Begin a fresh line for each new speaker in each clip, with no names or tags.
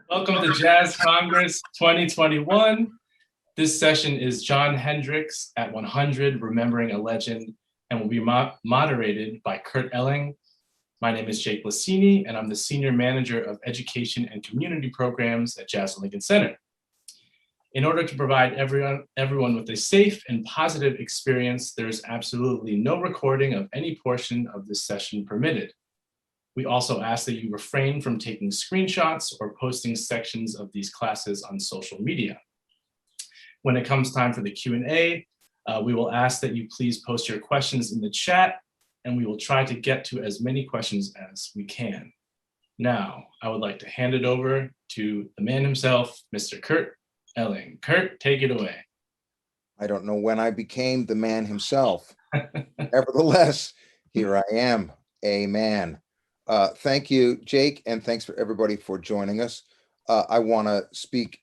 Welcome to Jazz Congress 2021. This session is Jon Hendricks at 100, Remembering a Legend, and will be moderated by Kurt Elling. My name is Jake Lassini, and I'm the Senior Manager of Education and Community Programs at Jazz Lincoln Center. In order to provide everyone with a safe and positive experience, there is absolutely no recording of any portion of this session permitted. We also ask that you refrain from taking screenshots or posting sections of these classes on social media. When it comes time for the Q&A, we will ask that you please post your questions in the chat, and we will try to get to as many questions as we can. Now, I would like to hand it over to the man himself, Mr. Kurt Elling. Kurt, take it away.
I don't know when I became the man himself. Nevertheless, here I am, a man. Thank you, Jake, and thanks for everybody for joining us. I want to speak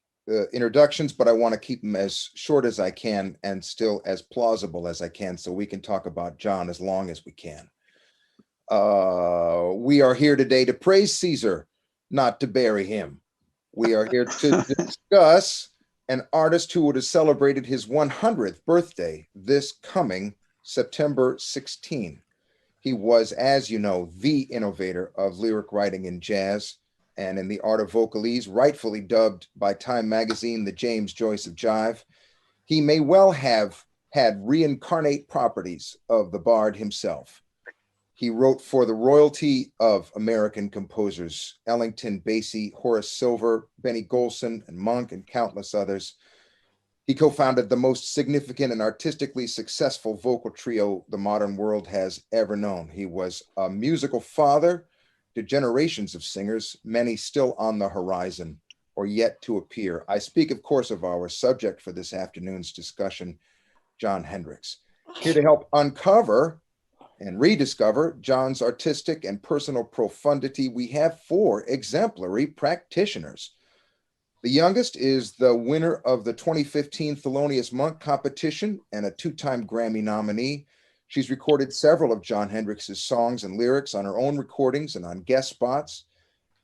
introductions, but I want to keep them as short as I can and still as plausible as I can so we can talk about Jon as long as we can. We are here today to praise Caesar, not to bury him. We are here to discuss an artist who would have celebrated his 100th birthday this coming September 16. He was, as you know, the innovator of lyric writing in jazz and in the art of vocalese, rightfully dubbed by Time magazine the James Joyce of jive. He may well have had reincarnate properties of the bard himself. He wrote for the royalty of American composers, Ellington, Basie, Horace Silver, Benny Golson, and Monk, and countless others. He co-founded the most significant and artistically successful vocal trio the modern world has ever known. He was a musical father to generations of singers, many still on the horizon or yet to appear. I speak, of course, of our subject for this afternoon's discussion, Jon Hendricks. Here to help uncover and rediscover Jon's artistic and personal profundity, we have 4 exemplary practitioners. The youngest is the winner of the 2015 Thelonious Monk competition and a 2-time Grammy nominee. She's recorded several of Jon Hendricks' songs and lyrics on her own recordings and on guest spots,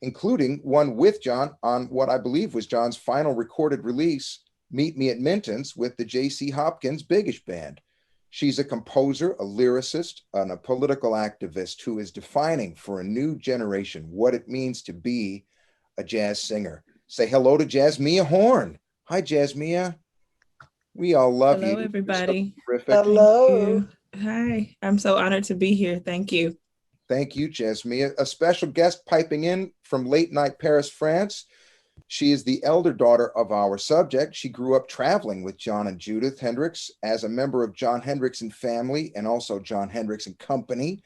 including one with Jon on what I believe was Jon's final recorded release, Meet Me at Minton's, with the J.C. Hopkins Biggish Band. She's a composer, a lyricist, and a political activist who is defining for a new generation what it means to be a jazz singer. Say hello to Jazzmeia Horn. Hi, Jazzmeia. We all love you.
Hello, everybody.
So terrific.
Hello. Hi. I'm so honored to be here. Thank you.
Thank you, Jazzmeia. A special guest piping in from late night Paris, France. She is the elder daughter of our subject. She grew up traveling with Jon and Judith Hendricks as a member of Jon Hendricks and Family and also Jon Hendricks and Company.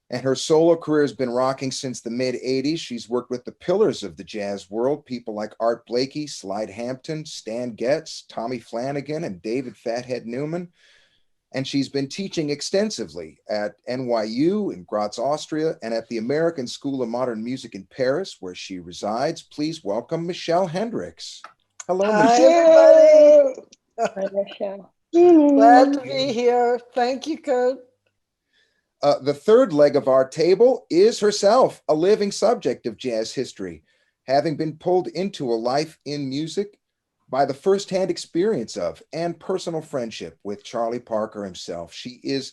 And her solo career has been rocking since the mid-'80s. She's worked with the pillars of the jazz world, people like Art Blakey, Slide Hampton, Stan Getz, Tommy Flanagan, and David Fathead Newman. And she's been teaching extensively at NYU in Graz, Austria, and at the American School of Modern Music in Paris, where she resides. Please welcome Michele Hendricks. Hello,
Hi,
Michele.
everybody. Hi, Michele. Glad to be here. Thank you, Kurt.
The third leg of our table is herself, a living subject of jazz history, having been pulled into a life in music by the firsthand experience of and personal friendship with Charlie Parker himself. She is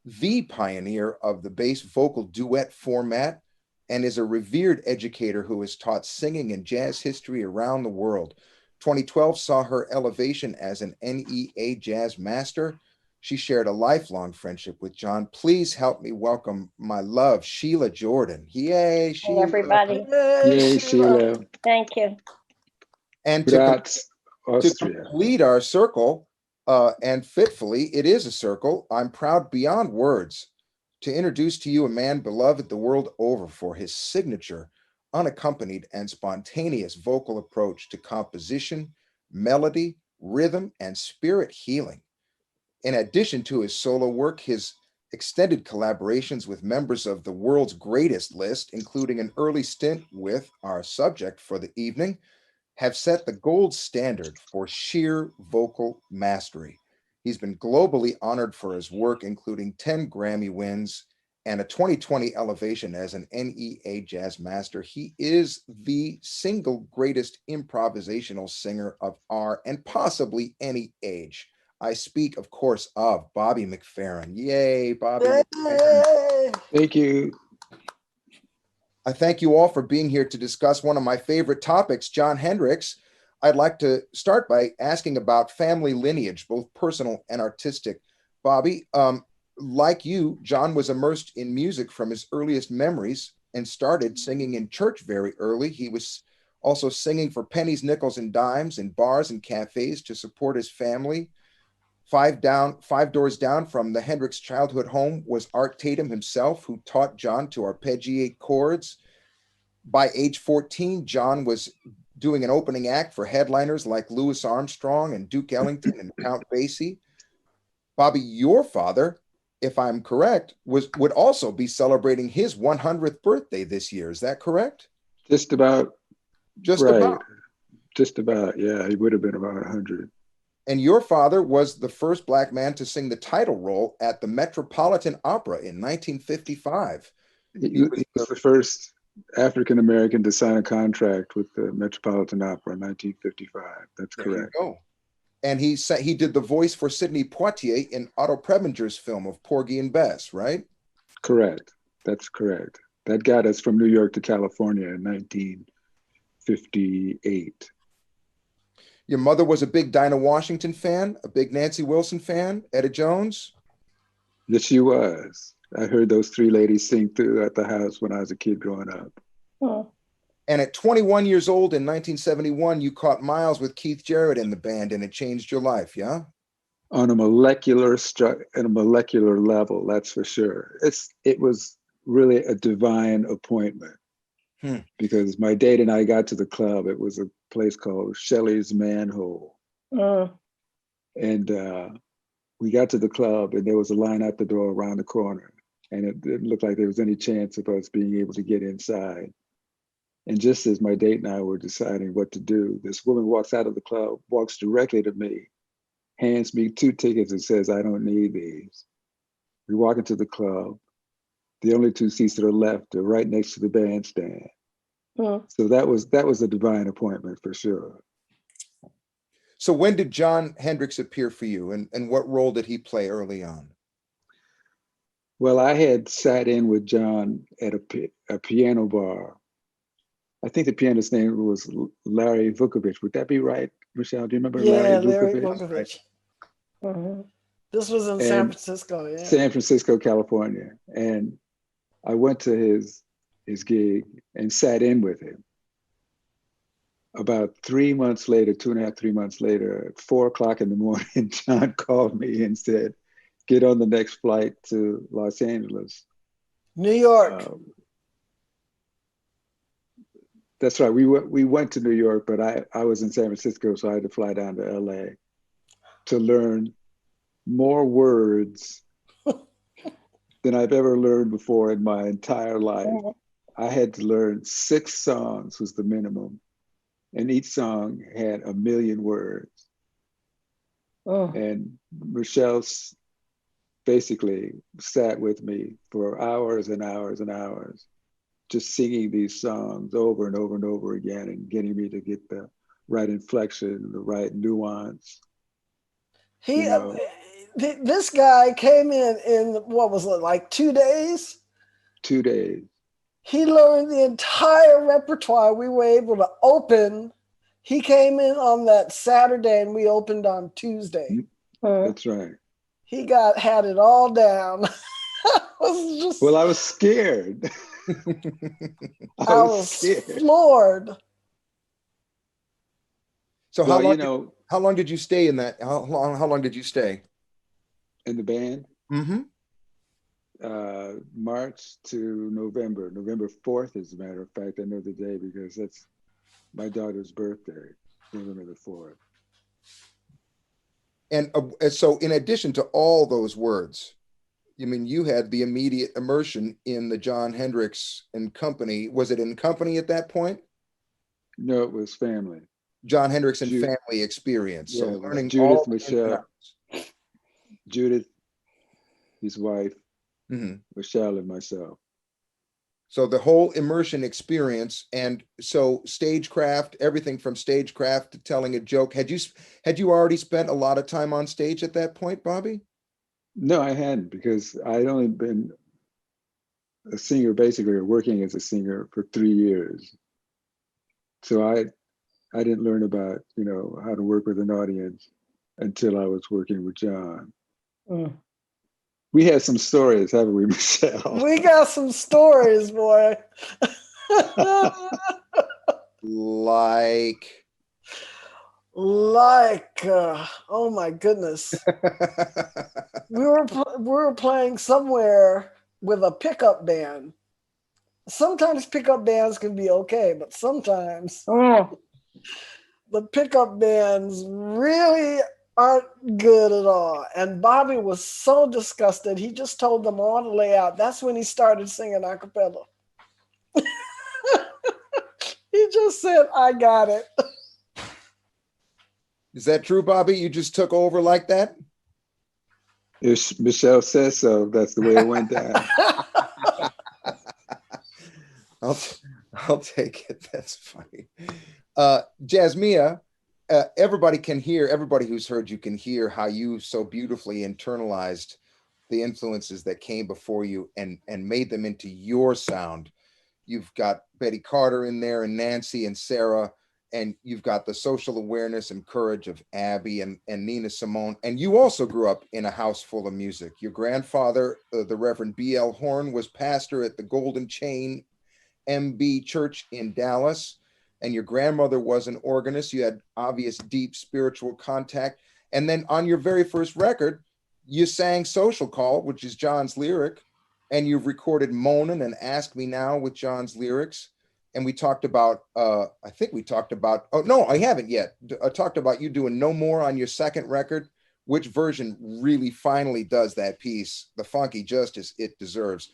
the pioneer of the bass vocal duet format and is a revered educator who has taught singing and jazz history around the world. 2012 saw her elevation as an NEA Jazz Master. She shared a lifelong friendship with Jon. Please help me welcome my love, Sheila Jordan. Yay, Sheila.
Hey, everybody.
Yay, Sheila.
Thank you.
And
to
complete our circle, and fitfully, it is a circle, I'm proud beyond words to introduce to you a man beloved the world over for his signature, unaccompanied and spontaneous vocal approach to composition, melody, rhythm, and spirit healing. In addition to his solo work, his extended collaborations with members of the world's greatest list, including an early stint with our subject for the evening, have set the gold standard for sheer vocal mastery. He's been globally honored for his work, including 10 Grammy wins and a 2020 elevation as an NEA Jazz Master. He is the single greatest improvisational singer of our and possibly any age. I speak, of course, of Bobby McFerrin. Yay, Bobby McFerrin.
Yay!
Thank you.
I thank you all for being here to discuss one of my favorite topics, Jon Hendricks. I'd like to start by asking about family lineage, both personal and artistic. Bobby, like you, Jon was immersed in music from his earliest memories and started singing in church very early. He was also singing for pennies, nickels, and dimes in bars and cafes to support his family. Five doors down from the Hendricks childhood home was Art Tatum himself, who taught Jon to arpeggiate chords. By age 14, Jon was doing an opening act for headliners like Louis Armstrong and Duke Ellington and Count Basie. Bobby, your father, if I'm correct, would also be celebrating his 100th birthday this year. Is that correct?
Just about.
Just
right.
about.
Just about, yeah. He would have been about 100.
And your father was the first Black man to sing the title role at the Metropolitan Opera in 1955.
He was the first African-American to sign a contract with the Metropolitan Opera in 1955. That's correct.
There you go. And he did the voice for Sidney Poitier in Otto Preminger's film of Porgy and Bess, right?
Correct. That's correct. That got us from New York to California in 1958.
Your mother was a big Dinah Washington fan, a big Nancy Wilson fan, Etta Jones?
Yes, she was. I heard those three ladies sing through at the house when I was a kid growing up.
Oh.
And at 21 years old in 1971, you caught Miles with Keith Jarrett in the band, and it changed your life, yeah?
On a molecular level, that's for sure. It was really a divine appointment. Because my date and I got to the club. It was a place called Shelley's Manhole. And we got to the club and there was a line out the door around the corner. And it didn't look like there was any chance of us being able to get inside. And just as my date and I were deciding what to do, this woman walks out of the club, walks directly to me, hands me 2 tickets and says, "I don't need these." We walk into the club. The only 2 seats that are left are right next to the bandstand. So that was a divine appointment for sure.
So when did Jon Hendricks appear for you, and what role did he play early on?
Well, I had sat in with Jon at a piano bar. I think the pianist's name was Larry Vukovich. Would that be right, Michele? Do you remember Larry Vukovich?
This was in San Francisco, yeah.
San Francisco, California. And I went to his gig and sat in with him. About 3 months later, 2.5, 3 months later, at 4 o'clock in the morning, Jon called me and said, "Get on the next flight to Los Angeles."
New York.
That's right. We went to New York, but I was in San Francisco, so I had to fly down to LA to learn more words than I've ever learned before in my entire life. I had to learn 6 songs was the minimum, and each song had 1 million words. And Michele basically sat with me for hours and hours and hours, just singing these songs over and over and over again and getting me to get the right inflection, the right nuance.
This guy came in what was it, like 2 days?
2 days.
He learned the entire repertoire we were able to open. He came in on that Saturday and we opened on Tuesday.
That's right.
He had it all down.
Well, I was scared.
I was floored.
So how long did you stay in that? How long did you stay
in the band?
Mm-hmm.
March to November. November 4th, as a matter of fact. I know the day because that's my daughter's birthday, November the 4th.
And so in addition to all those words, I mean, you had the immediate immersion in the Jon Hendricks and Company. Was it in company at that point?
No, it was family.
Jon Hendricks and family experience.
Yeah,
so learning
Judith,
all
Michele, Judith, his wife, Michele and myself.
So the whole immersion experience, and so stagecraft, everything from stagecraft to telling a joke. Had you already spent a lot of time on stage at that point, Bobby?
No, I hadn't, because I'd only been a singer, basically, or working as a singer for 3 years. So I didn't learn about, how to work with an audience until I was working with Jon. We had some stories, haven't we, Michele?
We got some stories, boy.
Like,
oh my goodness. we were playing somewhere with a pickup band. Sometimes pickup bands can be okay, but sometimes the pickup bands really aren't good at all. And Bobby was so disgusted, he just told them all to lay out. That's when he started singing a cappella. He just said, I got it.
is that true, Bobby? You just took over like that?
If Michele says so, that's the way it went down.
I'll take it. That's funny. Jazzmeia, everybody who's heard you can hear how you so beautifully internalized the influences that came before you and made them into your sound. You've got Betty Carter in there, and Nancy and Sarah, and you've got the social awareness and courage of Abby and Nina Simone. And you also grew up in a house full of music. Your grandfather, the Reverend B.L. Horn, was pastor at the Golden Chain MB Church in Dallas, and your grandmother was an organist. You had obvious deep spiritual contact. And then on your very first record, you sang Social Call, which is Jon's lyric, and you've recorded Moanin' and Ask Me Now with Jon's lyrics. And we talked about, oh no, I haven't yet. I talked about you doing No More on your second record, which version really finally does that piece, the funky justice it deserves.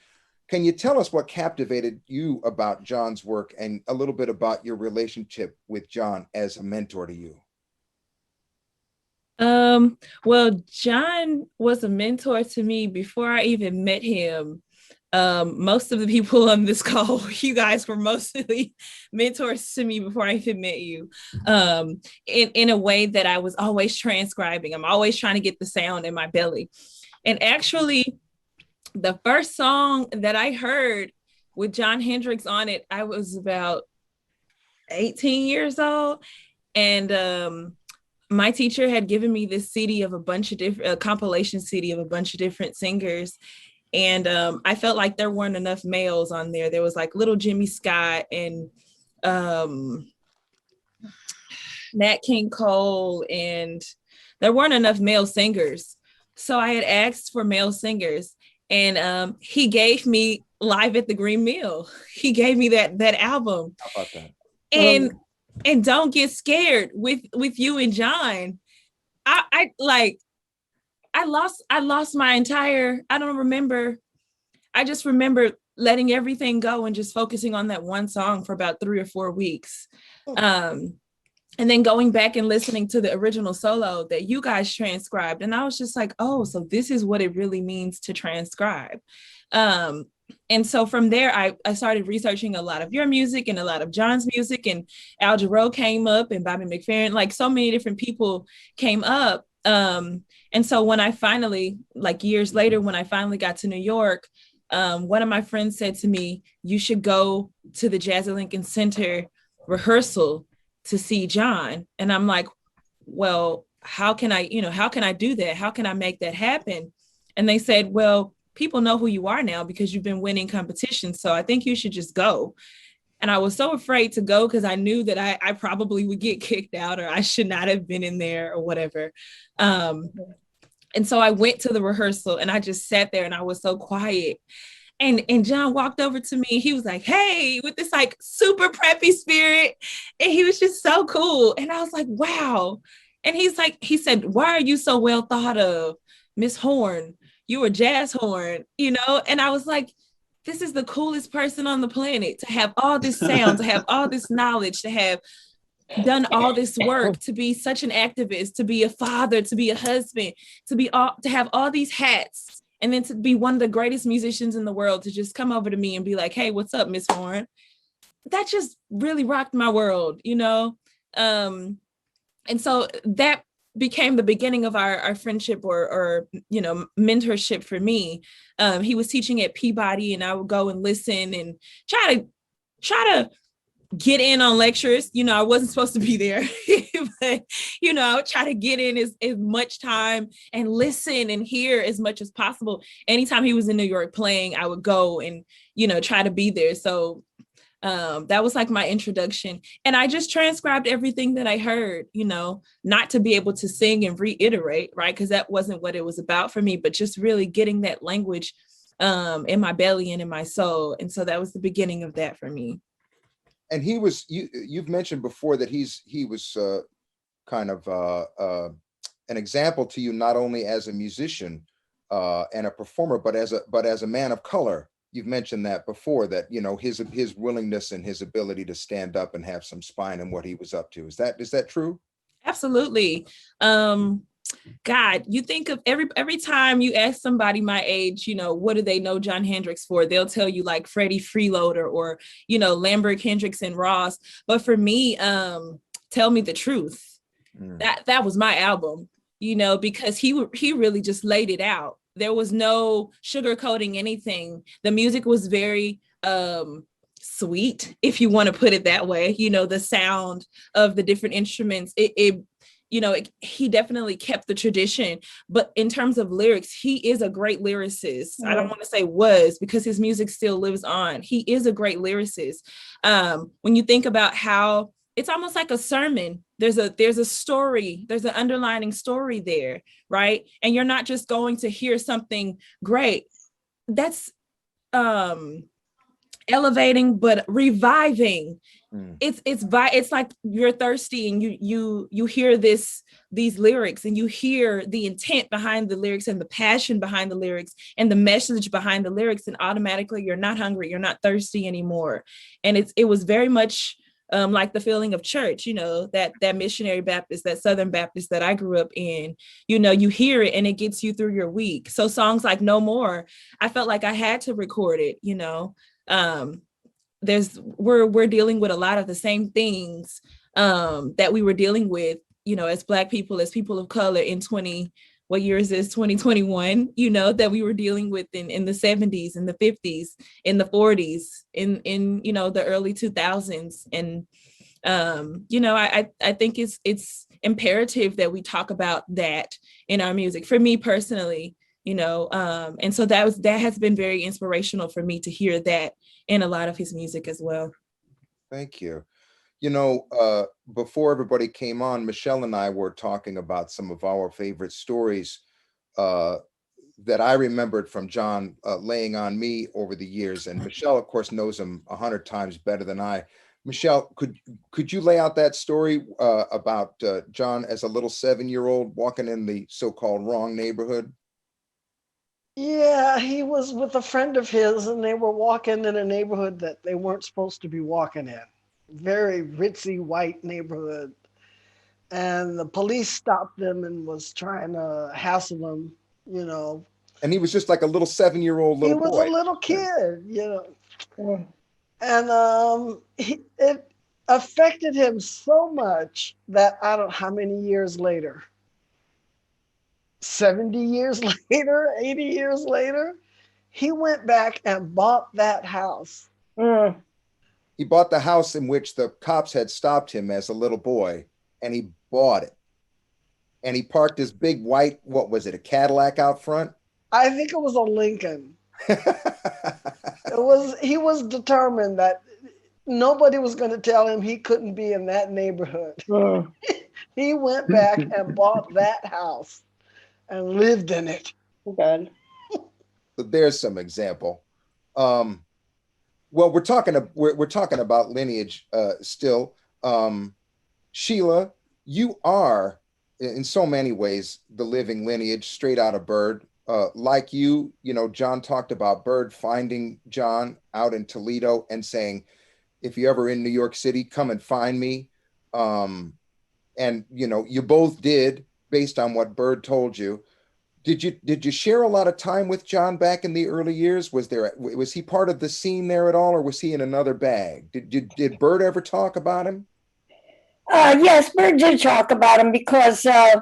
Can you tell us what captivated you about Jon's work and a little bit about your relationship with Jon as a mentor to you?
Well, Jon was a mentor to me before I even met him. Most of the people on this call, you guys were mostly mentors to me before I even met you, in a way that I was always transcribing. I'm always trying to get the sound in my belly. And actually, the first song that I heard with Jon Hendricks on it, I was about 18 years old. And my teacher had given me this CD of a bunch of different, compilation CD of a bunch of different singers. And I felt like there weren't enough males on there. There was like Little Jimmy Scott and Nat King Cole, and there weren't enough male singers. So I had asked for male singers, and he gave me Live at the Green Mill. He gave me that album.
How about that?
And Don't Get Scared with you and Jon. I lost my entire, I don't remember. I just remember letting everything go and just focusing on that one song for about 3 or 4 weeks. And then going back and listening to the original solo that you guys transcribed. And I was just like, oh, so this is what it really means to transcribe. And so from there, I started researching a lot of your music and a lot of Jon's music, and Al Jarreau came up and Bobby McFerrin, like so many different people came up. And so when I finally, like years later, when I finally got to New York, one of my friends said to me, you should go to the Jazz at Lincoln Center rehearsal to see Jon. And I'm like, well, how can I do that? How can I make that happen? And they said, well, people know who you are now because you've been winning competitions. So I think you should just go. And I was so afraid to go because I knew that I probably would get kicked out, or I should not have been in there or whatever. And so I went to the rehearsal and I just sat there and I was so quiet. And Jon walked over to me. He was like, hey, with this like super preppy spirit. And he was just so cool. And I was like, wow. And he said, why are you so well thought of, Miss Horn? You were jazz horn, And I was like, this is the coolest person on the planet to have all this sound, to have all this knowledge, to have done all this work, to be such an activist, to be a father, to be a husband, to have all these hats And then to be one of the greatest musicians in the world, to just come over to me and be like, hey, what's up, Miss Warren? That just really rocked my world, you know? And so that became the beginning of our friendship or you know, mentorship for me. He was teaching at Peabody, and I would go and listen and try to get in on lectures. You know, I wasn't supposed to be there, but, you know, I would try to get in as much time and listen and hear as much as possible. Anytime he was in New York playing, I would go and, you know, try to be there. So that was like my introduction. And I just transcribed everything that I heard, you know, not to be able to sing and reiterate, right? Because that wasn't what it was about for me, but just really getting that language in my belly and in my soul. And so that was the beginning of that for me.
And he was, you've mentioned before that he was kind of an example to you, not only as a musician and a performer, but as a man of color. You've mentioned that before, that, you know, his willingness and his ability to stand up and have some spine in what he was up to. Is that true?
Absolutely. God, you think of every time you ask somebody my age, you know, what do they know Jon Hendricks for? They'll tell you like Freddie Freeloader or, you know, Lambert, Hendricks, and Ross. But for me, Tell Me the Truth. That was my album, you know, because he really just laid it out. There was no sugarcoating anything. The music was very sweet, if you want to put it that way. You know, the sound of the different instruments, he definitely kept the tradition. But in terms of lyrics, he is a great lyricist. I don't want to say was, because his music still lives on. He is a great lyricist. When you think about how it's almost like a sermon, there's a story, there's an underlining story there, right? And you're not just going to hear something great. That's elevating, but reviving. It's like you're thirsty and you hear these lyrics, and you hear the intent behind the lyrics and the passion behind the lyrics and the message behind the lyrics, and automatically you're not hungry, you're not thirsty anymore. And it was very much like the feeling of church, you know, that missionary Baptist, that Southern Baptist that I grew up in. You know, you hear it and it gets you through your week. So songs like No More, I felt like I had to record it, you know. We're dealing with a lot of the same things that we were dealing with, you know, as Black people, as people of color in 2021, you know, that we were dealing with in the 70s, in the 50s, in the 40s, in you know, the early 2000s. And you know, I think it's imperative that we talk about that in our music, for me personally, you know. And so that has been very inspirational for me to hear that in a lot of his music as well.
Thank you. You know, before everybody came on, Michele and I were talking about some of our favorite stories that I remembered from Jon laying on me over the years. And Michele, of course, knows him 100 times better than I. Michele, could you lay out that story about Jon as a little 7-year-old walking in the so-called wrong neighborhood?
Yeah, he was with a friend of his, and they were walking in a neighborhood that they weren't supposed to be walking in. Very ritzy white neighborhood. And the police stopped them and was trying to hassle them, you know.
And he was just like a little 7-year-old little boy.
He was a little kid, you know. And it affected him so much that I don't know how many years later, 70 years later, 80 years later, he went back and bought that house.
He bought the house in which the cops had stopped him as a little boy, and he bought it. And he parked his big white, what was it, a Cadillac out front?
I think it was a Lincoln. He was determined that nobody was going to tell him he couldn't be in that neighborhood. He went back and bought that house and lived in it.
Good.
So there's some example. Well, we're talking about lineage still. Sheila, you are in so many ways the living lineage straight out of Bird. Like you know, Jon talked about Bird finding Jon out in Toledo and saying, if you're ever in New York City, come and find me. And, you know, you both did based on what Bird told you. Did you share a lot of time with Jon back in the early years? Was he part of the scene there at all, or was he in another bag? Did Bert ever talk about him?
Yes, Bert did talk about him because I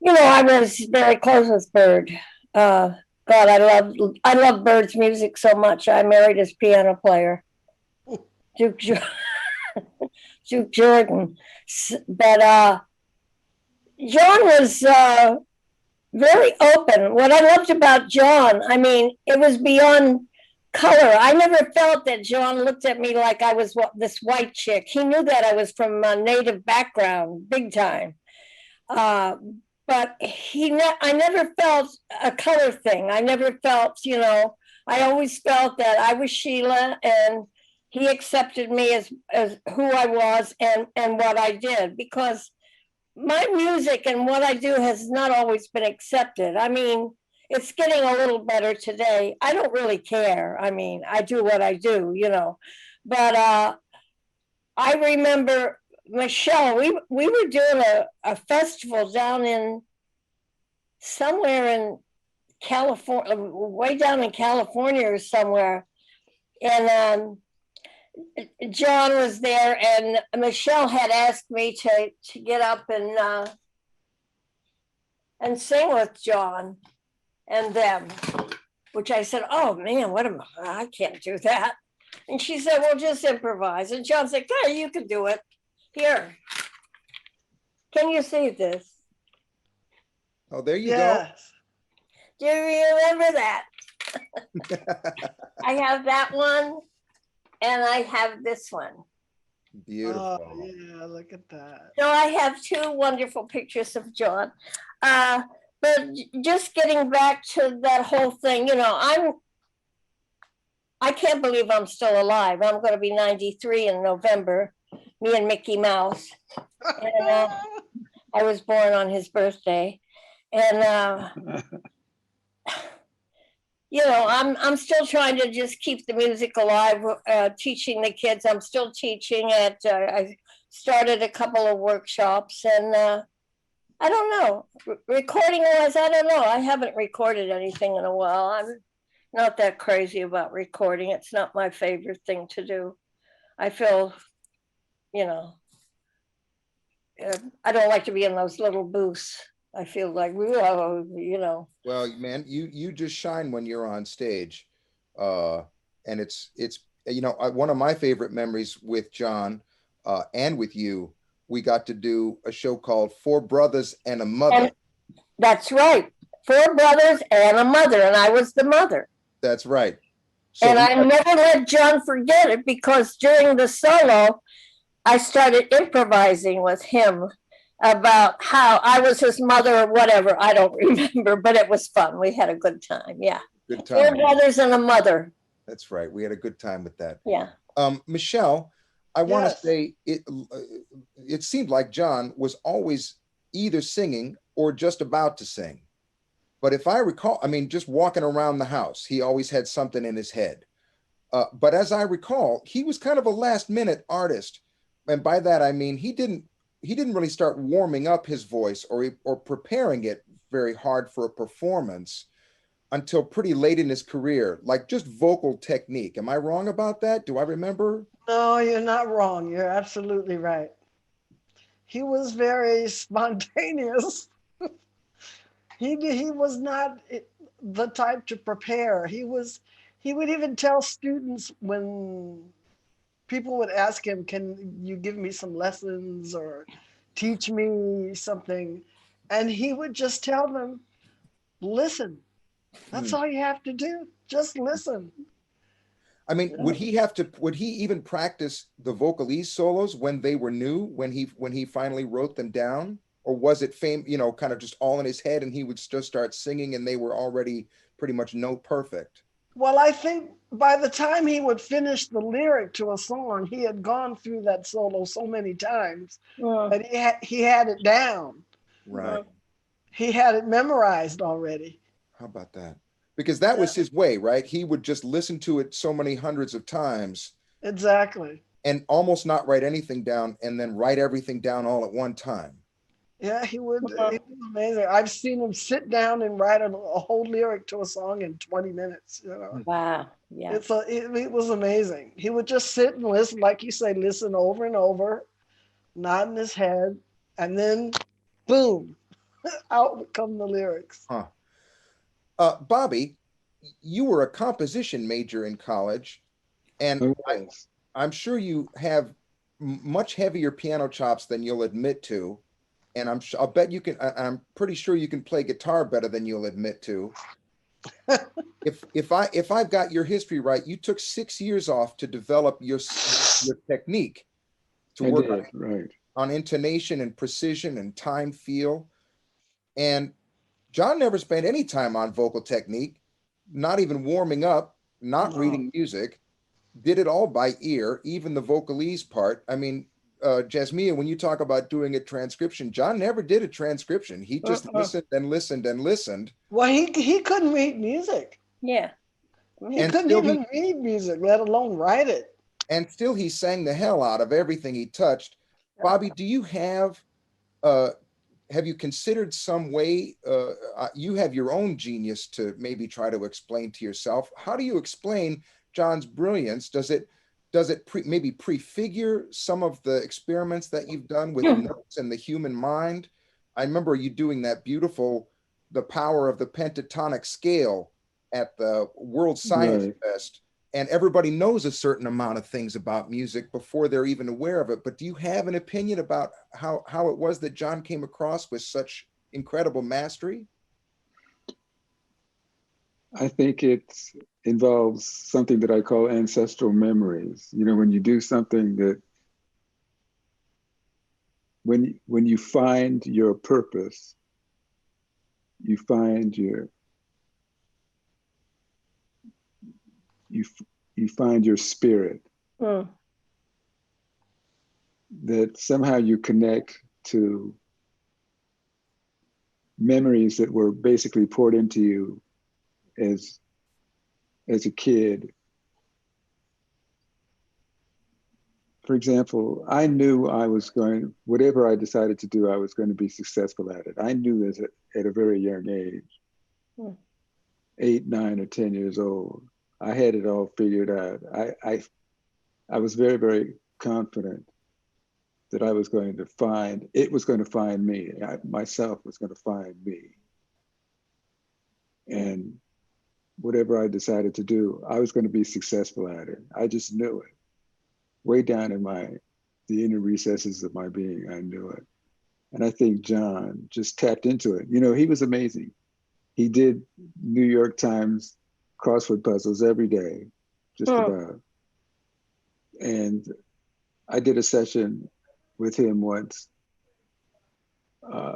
was very close with Bert. God, I love Bert's music so much. I married his piano player, Duke Jordan. But Jon was very open. What I loved about Jon, I mean, it was beyond color. I never felt that Jon looked at me like I was this white chick. He knew that I was from a native background, big time. But I never felt a color thing. I never felt, I always felt that I was Sheila, and he accepted me as who I was and what I did, because my music and what I do has not always been accepted. I mean, it's getting a little better today. I don't really care. I mean, I do what I do, But I remember, Michele, we were doing a festival down in somewhere in California, way down in California or somewhere. And Jon was there, and Michele had asked me to get up and sing with Jon and them, which I said, oh man, I can't do that. And she said, well, just improvise. And Jon's like, oh, you can do it. Here, can you see this?
Oh, there you
Yes.
Do you remember that? I have that one, and I have this one.
go. Beautiful.
Oh, yeah, look at that.
So I have two wonderful pictures of Jon. But just getting back to that whole thing, I can't believe I'm still alive. I'm going to be 93 in November, me and Mickey Mouse. And I was born on his birthday. And, I'm still trying to just keep the music alive, teaching the kids. I'm still teaching I started a couple of workshops, and I don't know, recording wise, I don't know. I haven't recorded anything in a while. I'm not that crazy about recording. It's not my favorite thing to do. I feel, I don't like to be in those little booths. I feel like,
Well, man, you just shine when you're on stage. And it's one of my favorite memories with Jon and with you, we got to do a show called Four Brothers and a Mother.
And that's right. 4 brothers and a mother, and I was the mother.
That's right. So
And I never let Jon forget it, because during the solo, I started improvising with him about how I was his mother or whatever. I don't remember, but it was fun. We had a good time. Yeah.
good
4
time.
brothers and a mother.
That's right. We had a good time with that.
Yeah.
Michele, I want to
Yes.
say it seemed like Jon was always either singing or just about to sing. But if I recall, I mean, just walking around the house, he always had something in his head. But as I recall, he was kind of a last minute artist. And by that, I mean, he didn't really start warming up his voice or preparing it very hard for a performance until pretty late in his career, like just vocal technique. Am I wrong about that? Do I remember?
No, you're not wrong. You're absolutely right. He was very spontaneous. He was not the type to prepare. He would even tell students when people would ask him, can you give me some lessons or teach me something? And he would just tell them, listen. That's all you have to do. Just listen.
I mean, would he even practice the Vocalese solos when they were new, when he finally wrote them down? Or was it kind of just all in his head and he would just start singing and they were already pretty much note perfect?
Well, I think by the time he would finish the lyric to a song, he had gone through that solo so many times that he had it down.
Right.
He had it memorized already.
How about that? Because that was his way, right? He would just listen to it so many hundreds of times.
Exactly.
And almost not write anything down and then write everything down all at one time.
Yeah, he would. He was amazing. I've seen him sit down and write a whole lyric to a song in 20 minutes. You know,
Wow. Yeah.
it was amazing. He would just sit and listen, like you say, listen over and over, nodding his head, and then, boom, out would come the lyrics.
Huh. Bobby, you were a composition major in college, and I'm sure you have much heavier piano chops than you'll admit to. And I'll bet you can. I'm pretty sure you can play guitar better than you'll admit to. If I've got your history right, you took 6 years off to develop your technique, to work on intonation and precision and time feel. And Jon never spent any time on vocal technique, not even warming up, not reading music. Did it all by ear, even the vocalese part. I mean, Jazzmeia, when you talk about doing a transcription, Jon never did a transcription. He just listened and listened and listened.
Well, he couldn't read music.
Yeah.
He couldn't even read music, let alone write it.
And still he sang the hell out of everything he touched. Bobby, do you have you considered some way, you have your own genius to maybe try to explain to yourself? How do you explain Jon's brilliance? Does it maybe prefigure some of the experiments that you've done with notes and the human mind? I remember you doing that beautiful, The Power of the Pentatonic Scale at the World Science Fest. And everybody knows a certain amount of things about music before they're even aware of it. But do you have an opinion about how it was that Jon came across with such incredible mastery?
I think it involves something that I call ancestral memories. You know, when you do something that, when you find your purpose, you find your spirit, that somehow you connect to memories that were basically poured into you as a kid. For example, I knew whatever I decided to do, I was going to be successful at it. I knew at a very young age, 8, 9, or 10 years old. I had it all figured out. I was very, very confident that it was going to find me. Myself was going to find me. And whatever I decided to do, I was going to be successful at it. I just knew it. Way down in the inner recesses of my being, I knew it. And I think Jon just tapped into it. You know, he was amazing. He did New York Times crossword puzzles every day, just about. And I did a session with him once.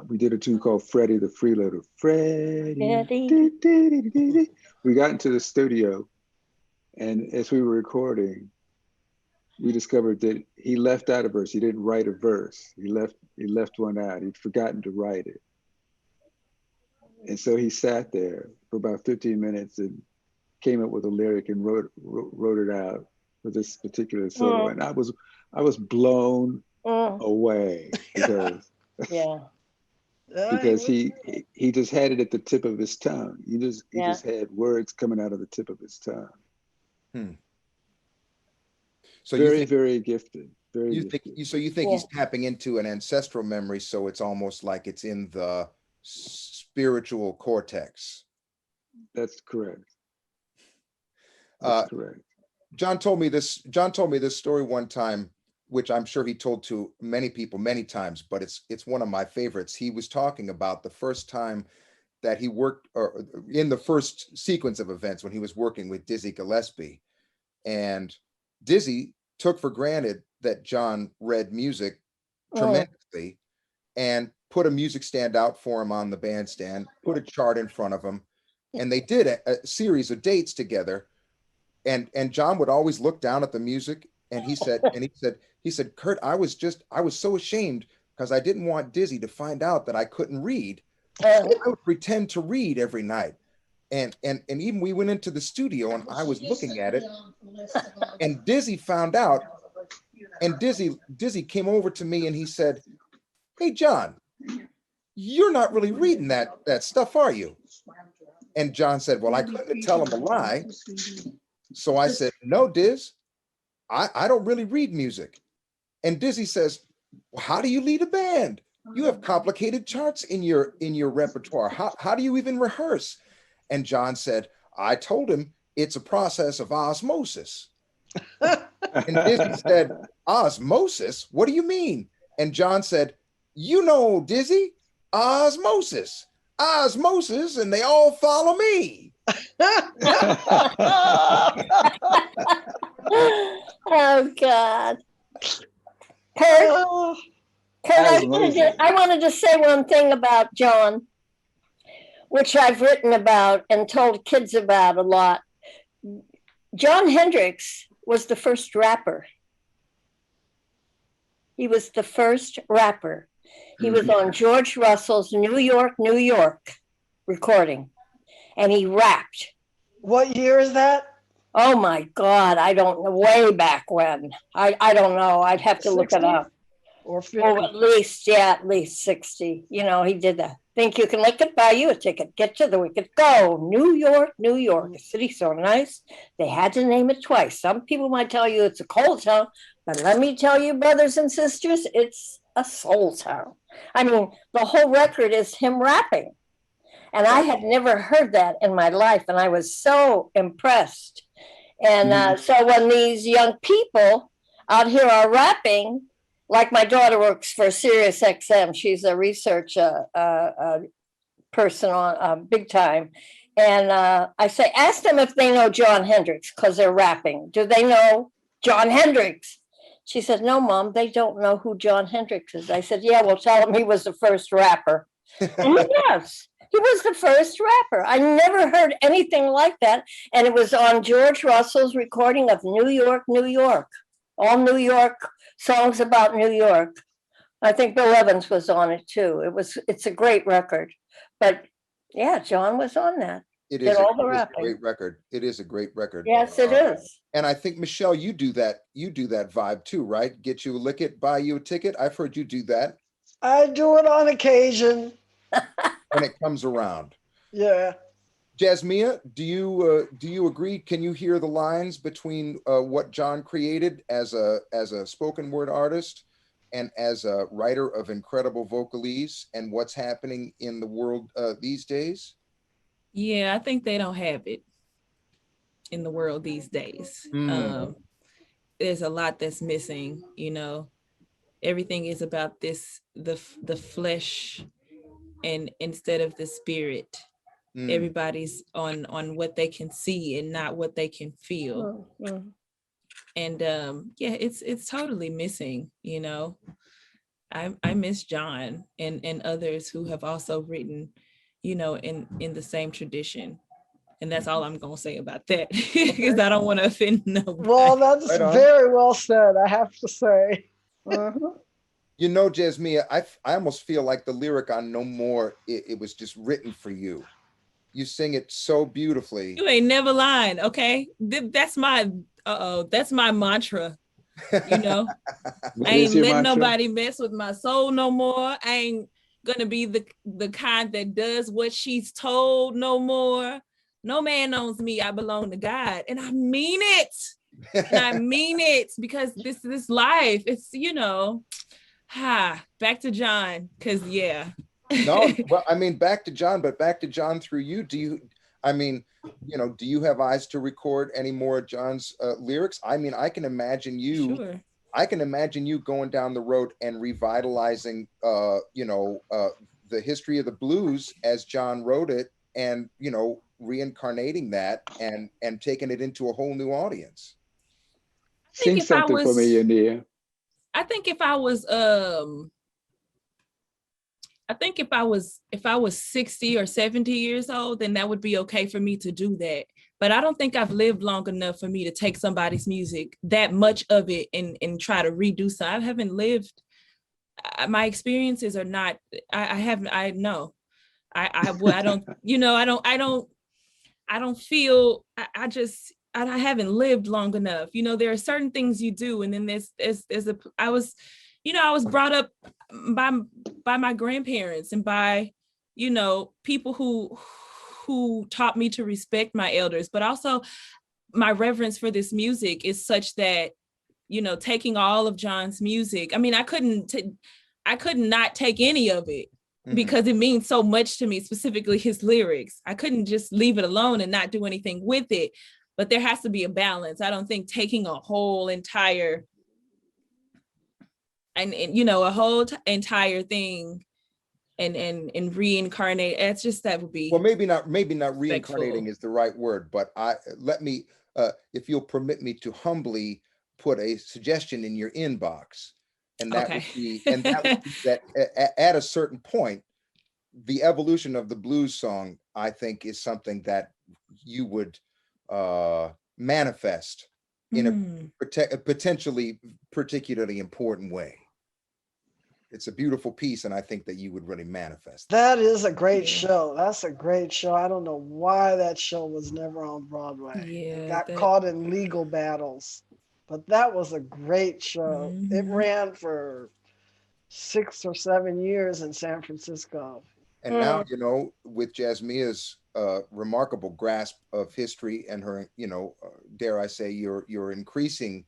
We did a tune called Freddie the Freeloader. Freddie. We got into the studio, and as we were recording, we discovered that he left out a verse. He didn't write a verse. He left one out. He'd forgotten to write it. And so he sat there for about 15 minutes and came up with a lyric and wrote it out for this particular solo. And I was blown away because because he just had it at the tip of his tongue. He just had words coming out of the tip of his tongue. So very gifted. You think
he's tapping into an ancestral memory, so it's almost like it's in the spiritual cortex.
That's correct.
Correct. Jon told me this story one time, which I'm sure he told to many people many times, but it's one of my favorites. He was talking about the first time that he worked, or in the first sequence of events when he was working with Dizzy Gillespie, and Dizzy took for granted that Jon read music tremendously and put a music stand out for him on the bandstand, put a chart in front of him, and they did a series of dates together. And Jon would always look down at the music, and he said, Kurt, I was so ashamed because I didn't want Dizzy to find out that I couldn't read. So I would pretend to read every night. And even we went into the studio and I was looking at it, and Dizzy found out, and Dizzy came over to me and he said, "Hey, Jon, you're not really reading that stuff, are you? And John said, well, I couldn't tell him a lie. So I said, no, Diz, I don't really read music. And Dizzy says, well, how do you lead a band? You have complicated charts in your repertoire. How do you even rehearse? And John said, I told him it's a process of osmosis. And Dizzy said, osmosis? What do you mean? And John said, you know, Dizzy, osmosis, and they all follow me.
Oh God. Kurt, I wanted to say one thing about Jon, which I've written about and told kids about a lot. Jon Hendricks was the first rapper. He was the first rapper. He was on George Russell's New York, New York recording, and he rapped.
What year is that?
Oh my God, I don't know, way back when. I don't know, I'd have to look it up.
Or 50?
Oh, at least 60. You know, he did that. Think you can lick it, buy you a ticket, get to the wicket, go. New York, New York, a city so nice, they had to name it twice. Some people might tell you it's a coal town, but let me tell you, brothers and sisters, it's a soul town. I mean, the whole record is him rapping. And I had never heard that in my life, and I was so impressed. And so when these young people out here are rapping, like my daughter works for Sirius XM, she's a research person on big time. And I say, ask them if they know Jon Hendricks, because they're rapping. Do they know Jon Hendricks? She said, no, Mom, they don't know who Jon Hendricks is. I said, yeah, well, tell them he was the first rapper. And yes, he was the first rapper. I never heard anything like that. And it was on George Russell's recording of New York, New York. All New York songs about New York. I think Bill Evans was on it too. It's a great record. But yeah, Jon was on that.
It is a great record. It is a great record.
Yes, it is.
And I think, Michele, you do that vibe too, right? Get you a lick it, buy you a ticket. I've heard you do that.
I do it on occasion.
When it comes around.
Yeah.
Jazzmeia, do you agree? Can you hear the lines between what Jon created as a spoken word artist and as a writer of incredible vocalese and what's happening in the world these days?
Yeah, I think they don't have it in the world these days. There's a lot that's missing, you know. Everything is about the flesh, and instead of the spirit. Everybody's on what they can see and not what they can feel. And yeah, it's totally missing, you know. I miss Jon and others who have also written, you know, in the same tradition. And that's all I'm gonna say about that, because I don't want to offend nobody.
Well, that's very well said, I have to say.
You know, Jazzmeia, I almost feel like the lyric on No More, it was just written for you. You sing it so beautifully.
You ain't never lying, okay? That's my mantra, you know? I ain't letting nobody mess with my soul no more. I ain't gonna be the kind that does what she's told no more. No man owns me, I belong to God. And I mean it. And I mean it, because this life, it's, you know, back to Jon, because yeah.
No, well, I mean, back to Jon, but back to Jon through you. Do you have eyes to record any more of Jon's lyrics? I mean, I can imagine you. Sure. I can imagine you going down the road and revitalizing, the history of the blues as Jon wrote it, and reincarnating that and taking it into a whole new audience.
Sing something for me, Yania.
I think if I was 60 or 70 years old, then that would be okay for me to do that. But I don't think I've lived long enough for me to take somebody's music, that much of it, and try to redo so. I haven't lived. My experiences are not. I don't feel. I haven't lived long enough. You know, there are certain things you do, and then I was brought up by by my grandparents and by, you know, people who taught me to respect my elders, but also my reverence for this music is such that, you know, taking all of Jon's music, I mean, I could not take any of it because it means so much to me, specifically his lyrics. I couldn't just leave it alone and not do anything with it, but there has to be a balance. I don't think taking a whole entire, and you know, a whole entire thing and reincarnate, it's just, that would be,
well, maybe not reincarnating is the right word, but let me, if you'll permit me to humbly put a suggestion in your inbox, and that would be, that at a certain point, the evolution of the blues song, I think, is something that you would manifest in a potentially particularly important way. It's a beautiful piece, and I think that you would really manifest.
That is a great show. That's a great show. I don't know why that show was never on Broadway.
Yeah,
it got caught in legal battles, but that was a great show. It ran for 6 or 7 years in San Francisco.
And now, you know, with Jazzmeia's remarkable grasp of history and her, you know, dare I say, your increasing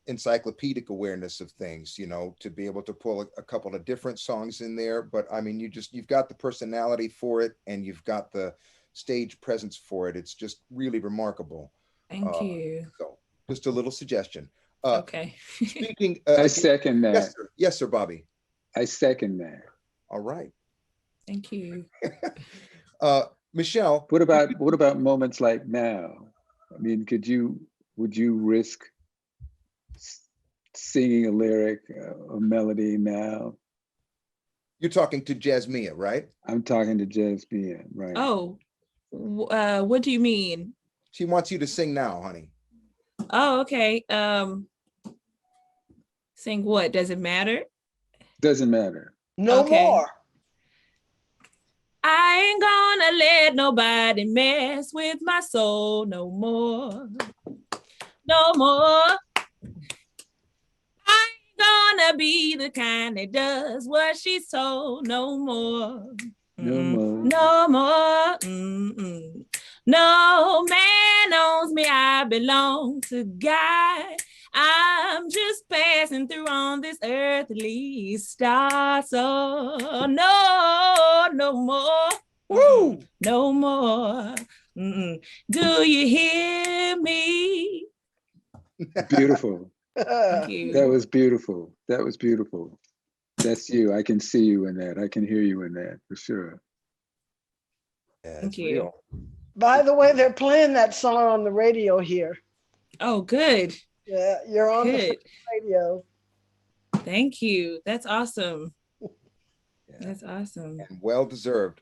encyclopedic awareness of things, you know, to be able to pull a couple of different songs in there. But I mean, you've got the personality for it, and you've got the stage presence for it. It's just really remarkable.
Thank you.
So just a little suggestion.
Okay.
Speaking,
I second that.
Yes, sir. Yes, sir, Bobby.
I second that.
All right.
Thank you.
Michele.
What about moments like now? I mean, would you risk singing a lyric, a melody now?
You're talking to Jazzmeia, right?
I'm talking to Jazzmeia, right?
Oh, what do you mean?
She wants you to sing now, honey.
Oh, okay. Sing what? Does it matter?
Doesn't matter.
No more.
I ain't gonna let nobody mess with my soul no more. No more. I ain't gonna be the kind that does what she's told no more.
No more.
No more. No man owns me, I belong to God. I'm just passing through on this earthly star, so no more. Woo! No more. Do you hear me?
Beautiful.
Thank you.
That was beautiful. That was beautiful. That's you. I can see you in that. I can hear you in that for sure.
Yeah,
Thank you.
real.
By the way, they're playing that song on the radio here.
Oh, good.
Yeah, you're on
Good.
the radio.
Thank you. That's awesome.
Yeah.
That's awesome.
And well deserved.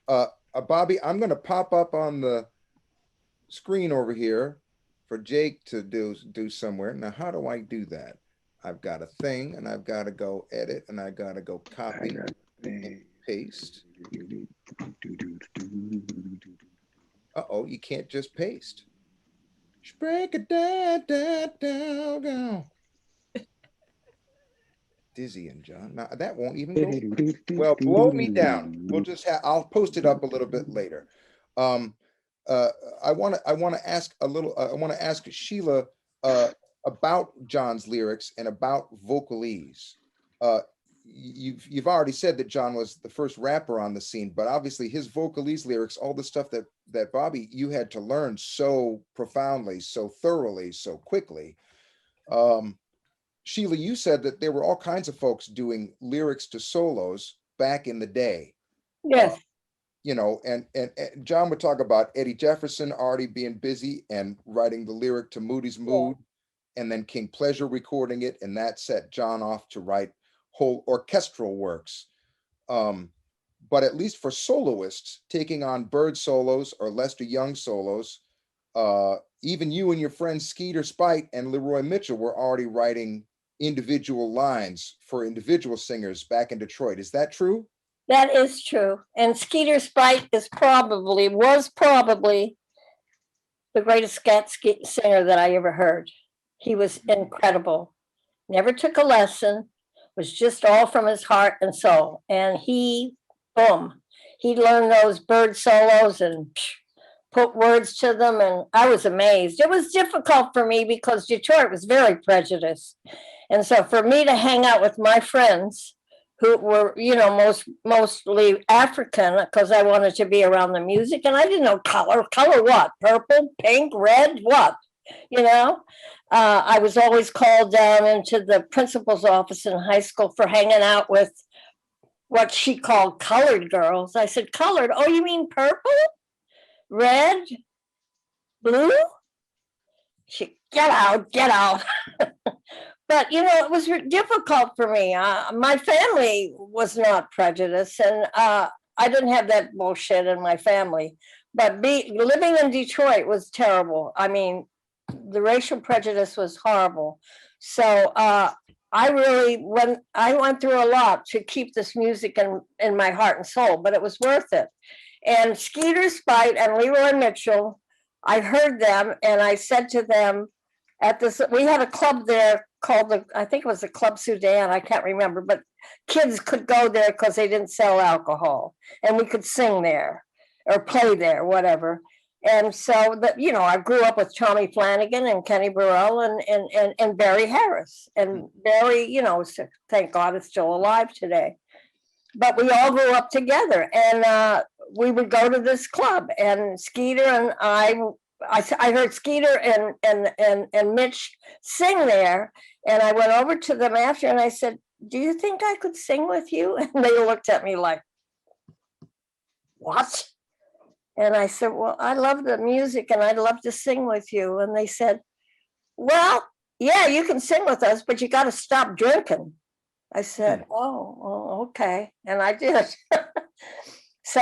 Bobby, I'm going to pop up on the screen over here for Jake to do somewhere. Now, how do I do that? I've got a thing, and I've got to go edit, and I got to go copy and paste. Uh-oh, you can't just paste. Break it down. Dizzy and John. Now that won't even go. Well, blow me down. We'll just I'll post it up a little bit later. I want to ask Sheila about Jon's lyrics and about Vocalese. You've already said that Jon was the first rapper on the scene, but obviously his Vocalese lyrics, all the stuff that Bobby, you had to learn so profoundly, so thoroughly, so quickly. Sheila, you said that there were all kinds of folks doing lyrics to solos back in the day.
Yes.
You know, and Jon would talk about Eddie Jefferson already being busy and writing the lyric to Moody's Mood, and then King Pleasure recording it, and that set Jon off to write whole orchestral works. But at least for soloists, taking on Bird solos or Lester Young solos, even you and your friends Skeeter Spite and Leroy Mitchell were already writing individual lines for individual singers back in Detroit. Is that true?
That is true. And Skeeter Spite was probably the greatest scat singer that I ever heard. He was incredible. Never took a lesson, was just all from his heart and soul. And he, boom, he learned those bird solos and put words to them. And I was amazed. It was difficult for me because Detroit was very prejudiced. And so for me to hang out with my friends who were, you know, mostly African, because I wanted to be around the music, and I didn't know color. Color what? Purple, pink, red, what? You know? I was always called down into the principal's office in high school for hanging out with what she called colored girls. I said, colored? Oh, you mean purple? Red? Blue? She, get out, get out. But, you know, it was difficult for me. My family was not prejudiced, and I didn't have that bullshit in my family. But living in Detroit was terrible. I mean, the racial prejudice was horrible. So I went through a lot to keep this music in my heart and soul, but it was worth it. And Skeeter Spite and Leroy Mitchell, I heard them, and I said to them, we had a club there called I think it was the Club Sudan, I can't remember, but kids could go there because they didn't sell alcohol, and we could sing there or play there, whatever. And so that, you know, I grew up with Tommy Flanagan and Kenny Burrell and Barry Harris, and Barry, you know, thank God is still alive today. But we all grew up together, and we would go to this club, and Skeeter and I heard Skeeter and Mitch sing there, and I went over to them after, and I said, do you think I could sing with you? And they looked at me like, what? And I said, well, I love the music and I'd love to sing with you. And they said, well, yeah, you can sing with us, but you got to stop drinking. I said, oh, okay. And I did. So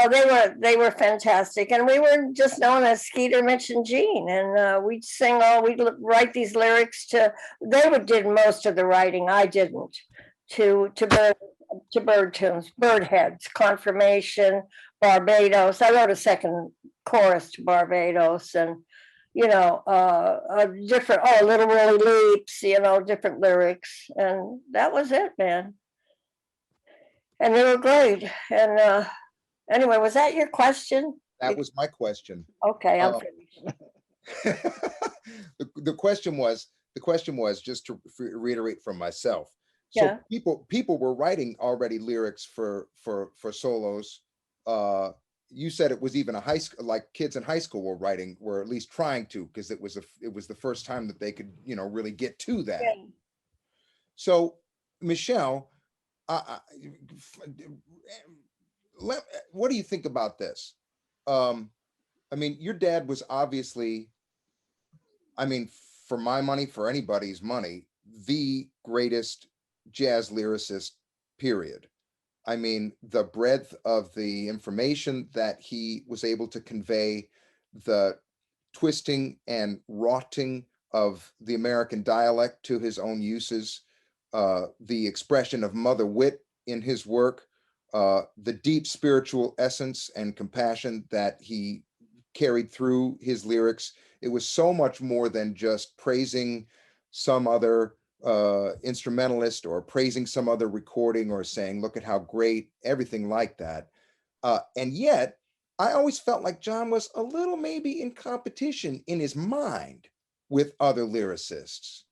they were fantastic. And we were just known as Skeeter, Mitch, and Gene. And we'd sing we'd write these lyrics they did most of the writing. I didn't, to bird tunes, Bird Heads, Confirmation, Barbados. I wrote a second chorus to Barbados, and, you know, different, Little Willie Leaps, you know, different lyrics. And that was it, man. And they were great. And anyway, was that your question?
That was my question.
Okay, I'm finished.
The question was just to reiterate from myself. So
Yeah.
people were writing already lyrics for solos. You said it was even a high school, like kids in high school were at least trying to, because it was the first time that they could, you know, really get to that.
Yeah.
So Michele, what do you think about this? I mean, your dad was obviously, I mean, for my money, for anybody's money, the greatest jazz lyricist, period. I mean, the breadth of the information that he was able to convey, the twisting and rotting of the American dialect to his own uses, the expression of mother wit in his work, the deep spiritual essence and compassion that he carried through his lyrics. It was so much more than just praising some other instrumentalist or praising some other recording or saying, look at how great, everything like that. And yet, I always felt like Jon was a little maybe in competition in his mind with other lyricists.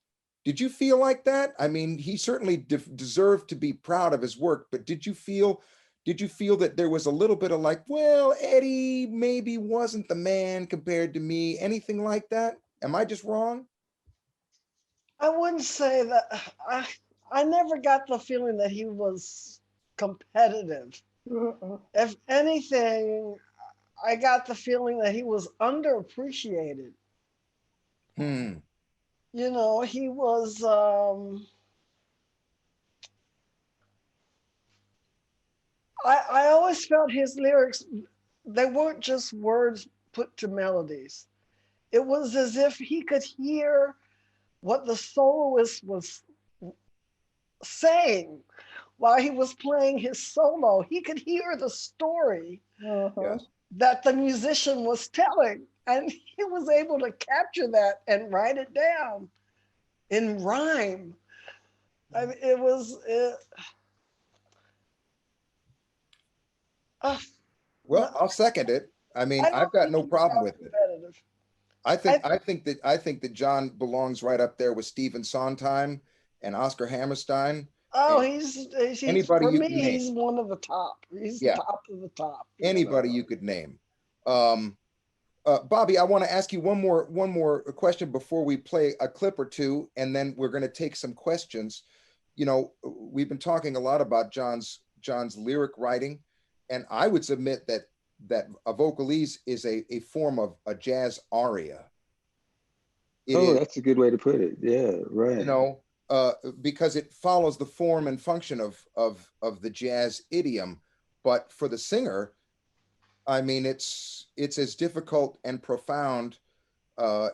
Did you feel like that? I mean, he certainly deserved to be proud of his work, but did you feel that there was a little bit of like, well, Eddie maybe wasn't the man compared to me, anything like that? Am I just wrong?
I wouldn't say that. I never got the feeling that he was competitive. If anything, I got the feeling that he was underappreciated. You know, he was, I always felt his lyrics, they weren't just words put to melodies. It was as if he could hear what the soloist was saying while he was playing his solo. He could hear the story that the musician was telling, and he was able to capture that and write it down in rhyme. I mean, it was.
Well,
No,
I'll second it. I mean,
I don't
I've got
think
no
he's
problem
that
with it.
competitive.
I think that John belongs right up there with Stephen Sondheim and Oscar Hammerstein.
Oh,
And
he's
anybody
for
you
me.
can name.
He's one of the top. He's
Yeah.
top of the top.
Anybody you could name. Bobby, I want to ask you one more question before we play a clip or two, and then we're going to take some questions. You know, we've been talking a lot about John's lyric writing, and I would submit that a vocalese is a form of a jazz aria.
That's a good way to put it. Yeah, right.
You know, because it follows the form and function of the jazz idiom, but for the singer, I mean, it's as difficult and profound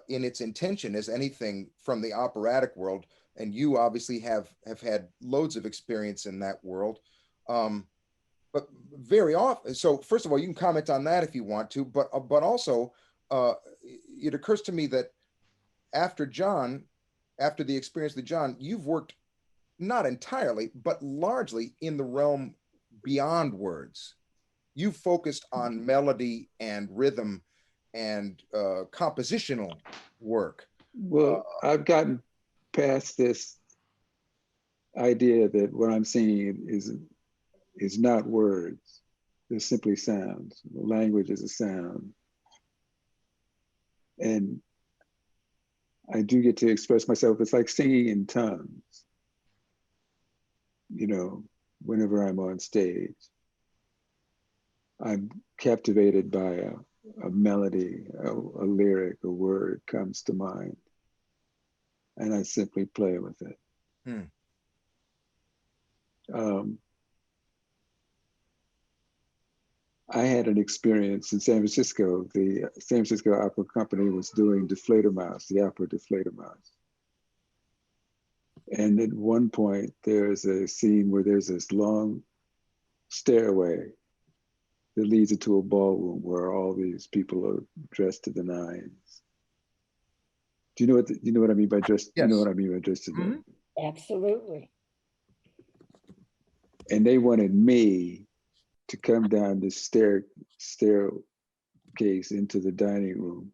in its intention as anything from the operatic world. And you obviously have had loads of experience in that world. But very often, so first of all, you can comment on that if you want to, but also it occurs to me that after the experience with John, you've worked not entirely, but largely in the realm beyond words. You focused on melody and rhythm and compositional work.
Well, I've gotten past this idea that what I'm singing is not words. They're simply sounds. Language is a sound. And I do get to express myself. It's like singing in tongues, you know, whenever I'm on stage. I'm captivated by a melody, a lyric, a word comes to mind, and I simply play with it. I had an experience in San Francisco. The San Francisco Opera Company was doing Die Fledermaus, the opera Die Fledermaus. And at one point, there's a scene where there's this long stairway that leads into a ballroom where all these people are dressed to the nines. Do you know what I mean by dressed?
Yes.
You know what I mean by dressed to the nines?
Absolutely.
And they wanted me to come down this staircase into the dining room,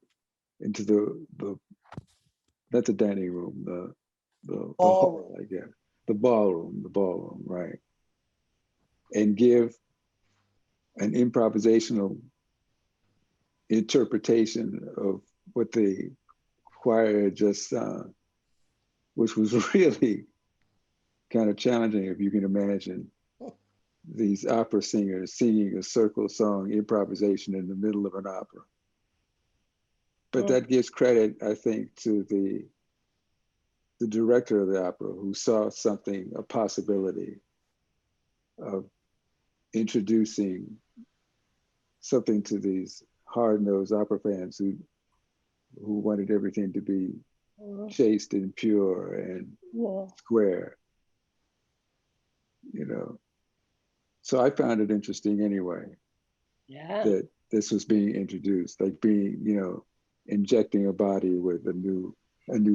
into the not the dining room, the hall, I guess, the ballroom, right? And give an improvisational interpretation of what the choir had just sung, which was really kind of challenging, if you can imagine these opera singers singing a circle song improvisation in the middle of an opera. But that gives credit, I think, to the director of the opera, who saw something, a possibility of introducing something to these hard-nosed opera fans who wanted everything to be chaste and pure and square, you know. So I found it interesting anyway, that this was being introduced, like being, you know, injecting a body with a new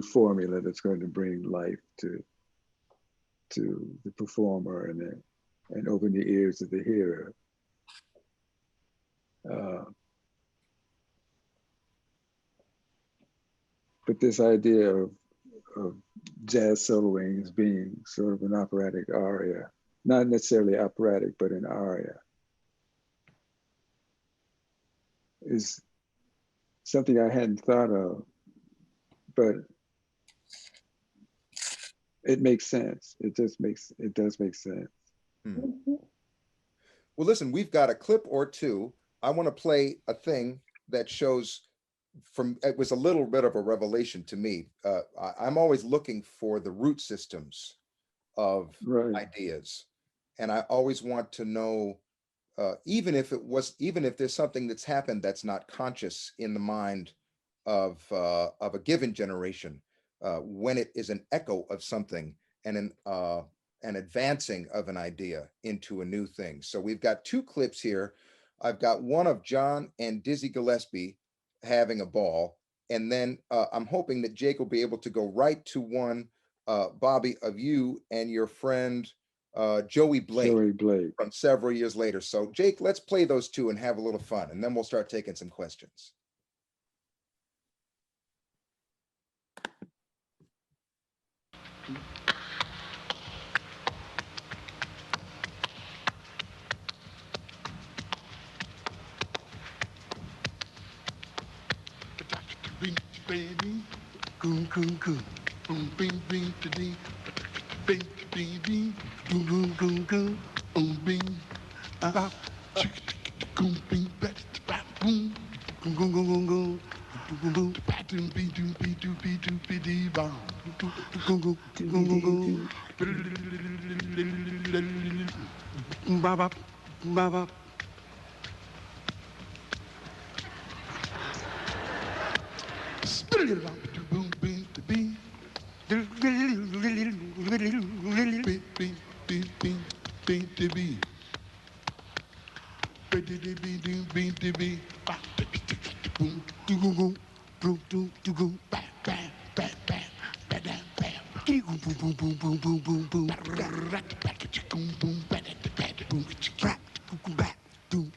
formula that's going to bring life to the performer and open the ears of the hearer. But this idea of jazz soloing as being sort of an operatic aria, not necessarily operatic, but an aria, is something I hadn't thought of, but it makes sense. It does make sense.
Well, listen, we've got a clip or two. I want to play a thing that shows it was a little bit of a revelation to me. I'm always looking for the root systems of ideas. And I always want to know, even if there's something that's happened that's not conscious in the mind of a given generation, when it is an echo of something and an advancing of an idea into a new thing. So we've got two clips here. I've got one of John and Dizzy Gillespie having a ball, and then I'm hoping that Jake will be able to go right to one Bobby, of you and your friend Joey Blake
Joey Blake.
from several years later. So Jake, let's play those two and have a little fun, and then we'll start taking some questions.
Baby, goom goom goom, boom bing bing ding, bing baby, goom goom goom goom, bing, chick goom bing, boom, goom goom goom goom goom, boom, pattern be do be do be do be dee bang, goom goom goom goom goom, bop bop. Boom, bing, to be. Bing, to be. Bing, to be. Boom, to go, boom, to go, bam, bam, bam, bam, bam, bam, bam. Boom, boom, boom, boom, boom, boom, boom, boom. Boom, boom, boom, boom, boom, boom,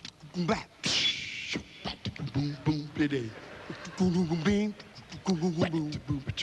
boom, boom, bing. Boom, boom, boom, boom, boom,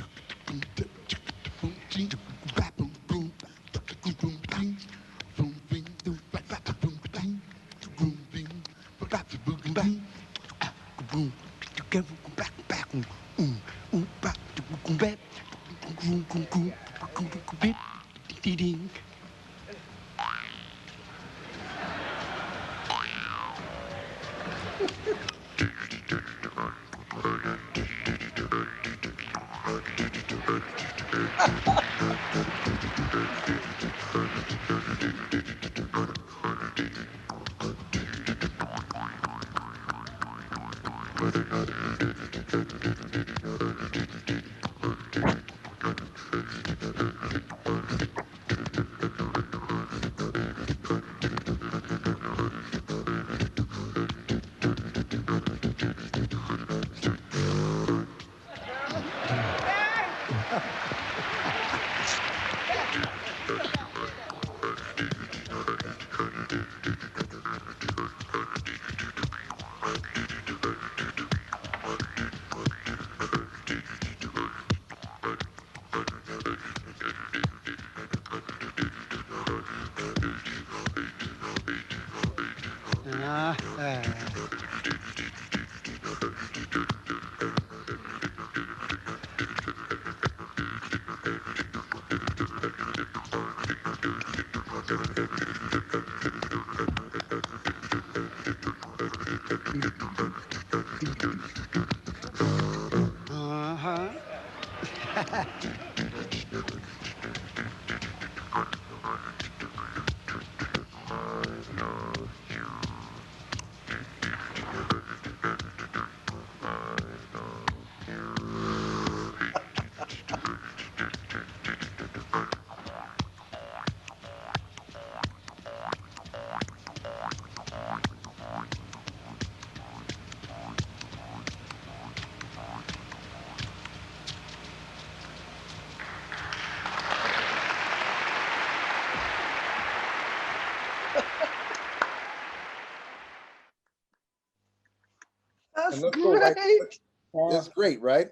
That's
And let's go right-
great.
It's great, right?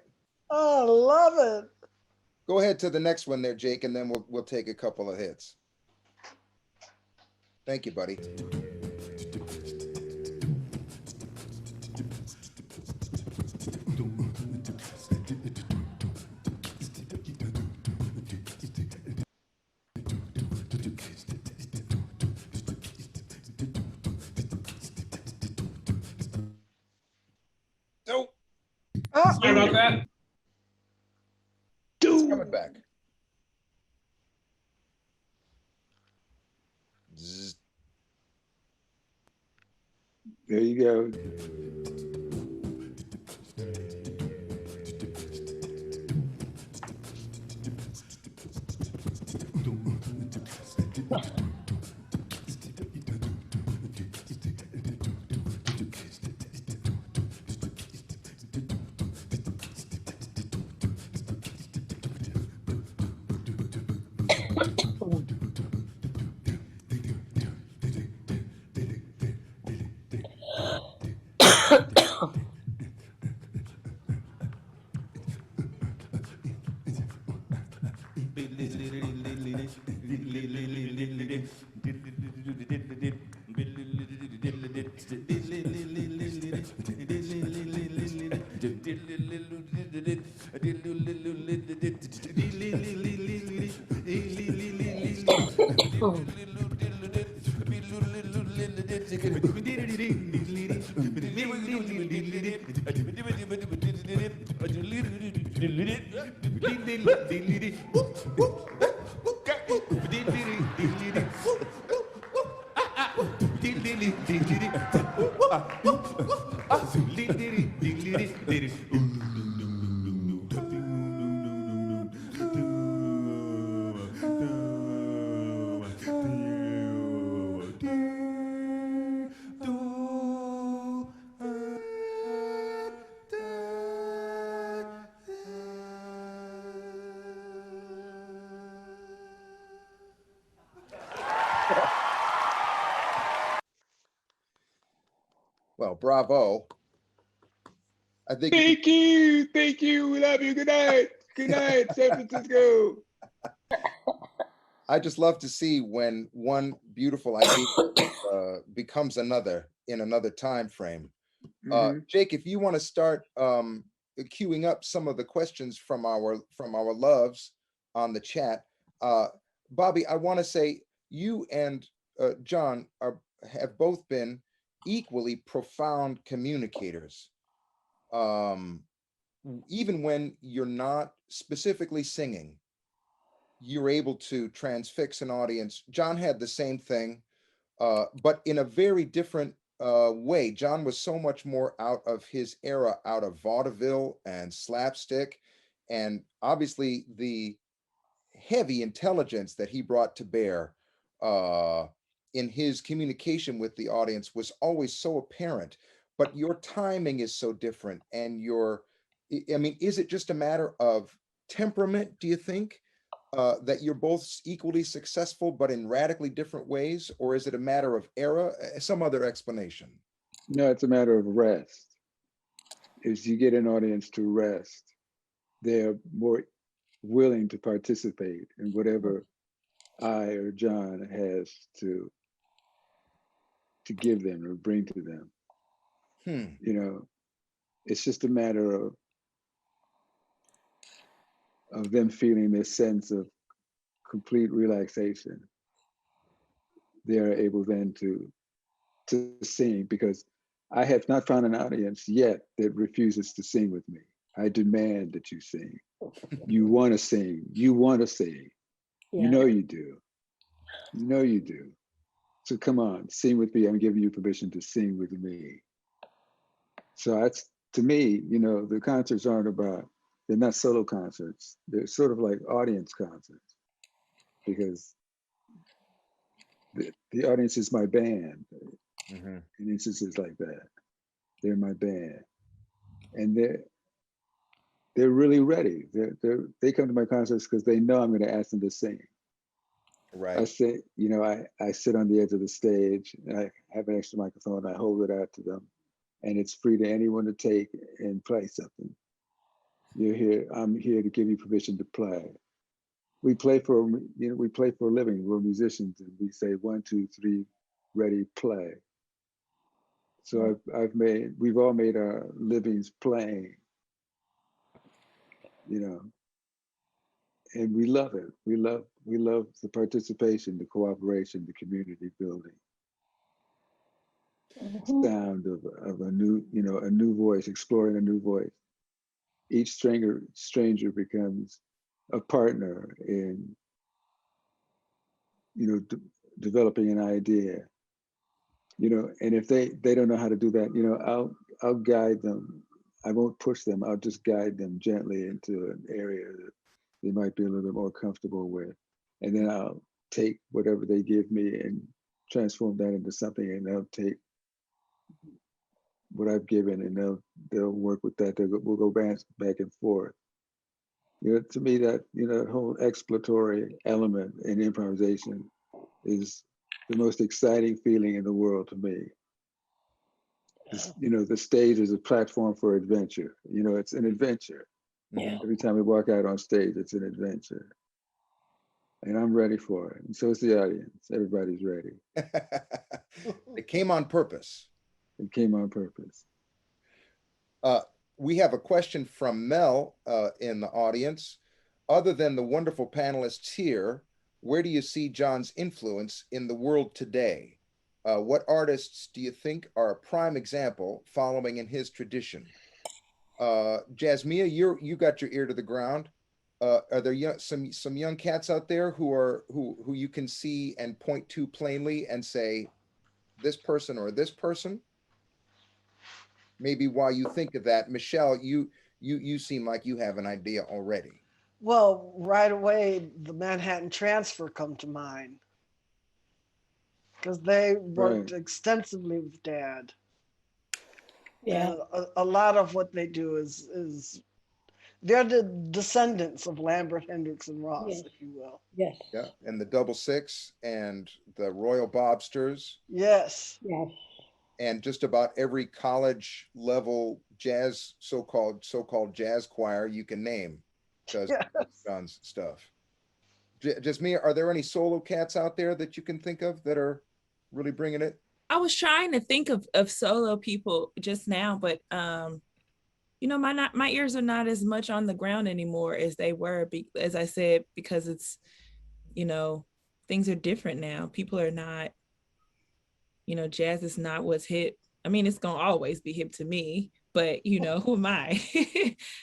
Oh, I love it.
Go ahead to the next one there, Jake, and then we'll take a couple of hits. Thank you, buddy. Nope.
Sorry about that.
It's coming back. Zzz.
There you go.
Well, bravo. I think
Thank you. We love you. Good night, San Francisco.
I just love to see when one beautiful idea becomes another in another time frame. Jake, if you want to start queuing up some of the questions from our loves on the chat. Bobby, I want to say you and Jon have both been equally profound communicators. Even when you're not specifically singing, you're able to transfix an audience. Jon had the same thing, but in a very different way. Jon was so much more out of his era, out of vaudeville and slapstick, and obviously the heavy intelligence that he brought to bear in his communication with the audience was always so apparent. But your timing is so different, and I mean, is it just a matter of temperament, do you think? That you're both equally successful, but in radically different ways? Or is it a matter of era, some other explanation?
No, it's a matter of rest. As you get an audience to rest, they're more willing to participate in whatever I or Jon has to give them or bring to them. You know, it's just a matter of them feeling this sense of complete relaxation. They are able then to sing, because I have not found an audience yet that refuses to sing with me. I demand that you sing. You want to sing. You want to sing.
Yeah.
You know you do. You know you do. So come on, sing with me. I'm giving you permission to sing with me. So that's, to me, you know, the concerts aren't about, they're not solo concerts. They're sort of like audience concerts, because the audience is my band. In instances like that, they're my band, and they're really ready. They come to my concerts because they know I'm going to ask them to sing.
Right.
I say, you know, I sit on the edge of the stage, and I have an extra microphone. I hold it out to them, and it's free to anyone to take and play something. You're here. I'm here to give you permission to play. We play for, you know, we play for a living. We're musicians, and we say 1, 2, 3, ready, play. So we've all made our livings playing, you know, and we love it. We love the participation, the cooperation, the community building. Sound of a new, you know, a new voice, exploring a new voice. Each stranger becomes a partner in, you know, developing an idea. You know, and if they don't know how to do that, you know, I'll guide them. I won't push them. I'll just guide them gently into an area that they might be a little bit more comfortable with, and then I'll take whatever they give me and transform that into something, and they'll take what I've given, and they'll work with that. We'll go back and forth. You know, to me, that, you know, whole exploratory element in improvisation is the most exciting feeling in the world to me. You know, the stage is a platform for adventure. You know, it's an adventure.
Yeah.
Every time we walk out on stage, it's an adventure. And I'm ready for it. And so is the audience. Everybody's ready.
It came on purpose.
It came on purpose.
We have a question from Mel in the audience. Other than the wonderful panelists here, where do you see Jon's influence in the world today? What artists do you think are a prime example following in his tradition? Jazzmeia, you got your ear to the ground. Are there some young cats out there who you can see and point to plainly and say this person or this person? Maybe while you think of that, Michele, you seem like you have an idea already.
Well, right away, the Manhattan Transfer come to mind because they worked extensively with Dad.
Yeah.
And a lot of what they do is they're the descendants of Lambert, Hendricks, and Ross,
Yes.
if you will.
Yes.
Yeah, and the Double Six and the Royal Bobsters.
Yes.
Yes.
And just about every college level jazz, so-called jazz choir you can name does Jon's stuff. Jazzmeia, are there any solo cats out there that you can think of that are really bringing it?
I was trying to think of solo people just now, but you know, my ears are not as much on the ground anymore as they were, as I said, because it's, you know, things are different now. People are not, you know, jazz is not what's hip. I mean, it's gonna always be hip to me, but you know, who am I?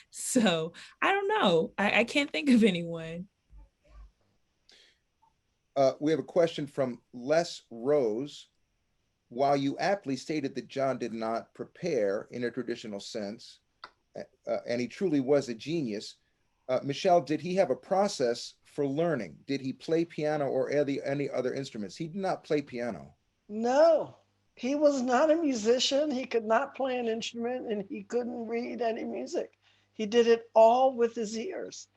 So I don't know. I can't think of anyone.
We have a question from Les Rose. While you aptly stated that Jon did not prepare in a traditional sense, and he truly was a genius, Michele, did he have a process for learning? Did he play piano or any other instruments? He did not play piano.
No, he was not a musician. He could not play an instrument and he couldn't read any music. He did it all with his ears.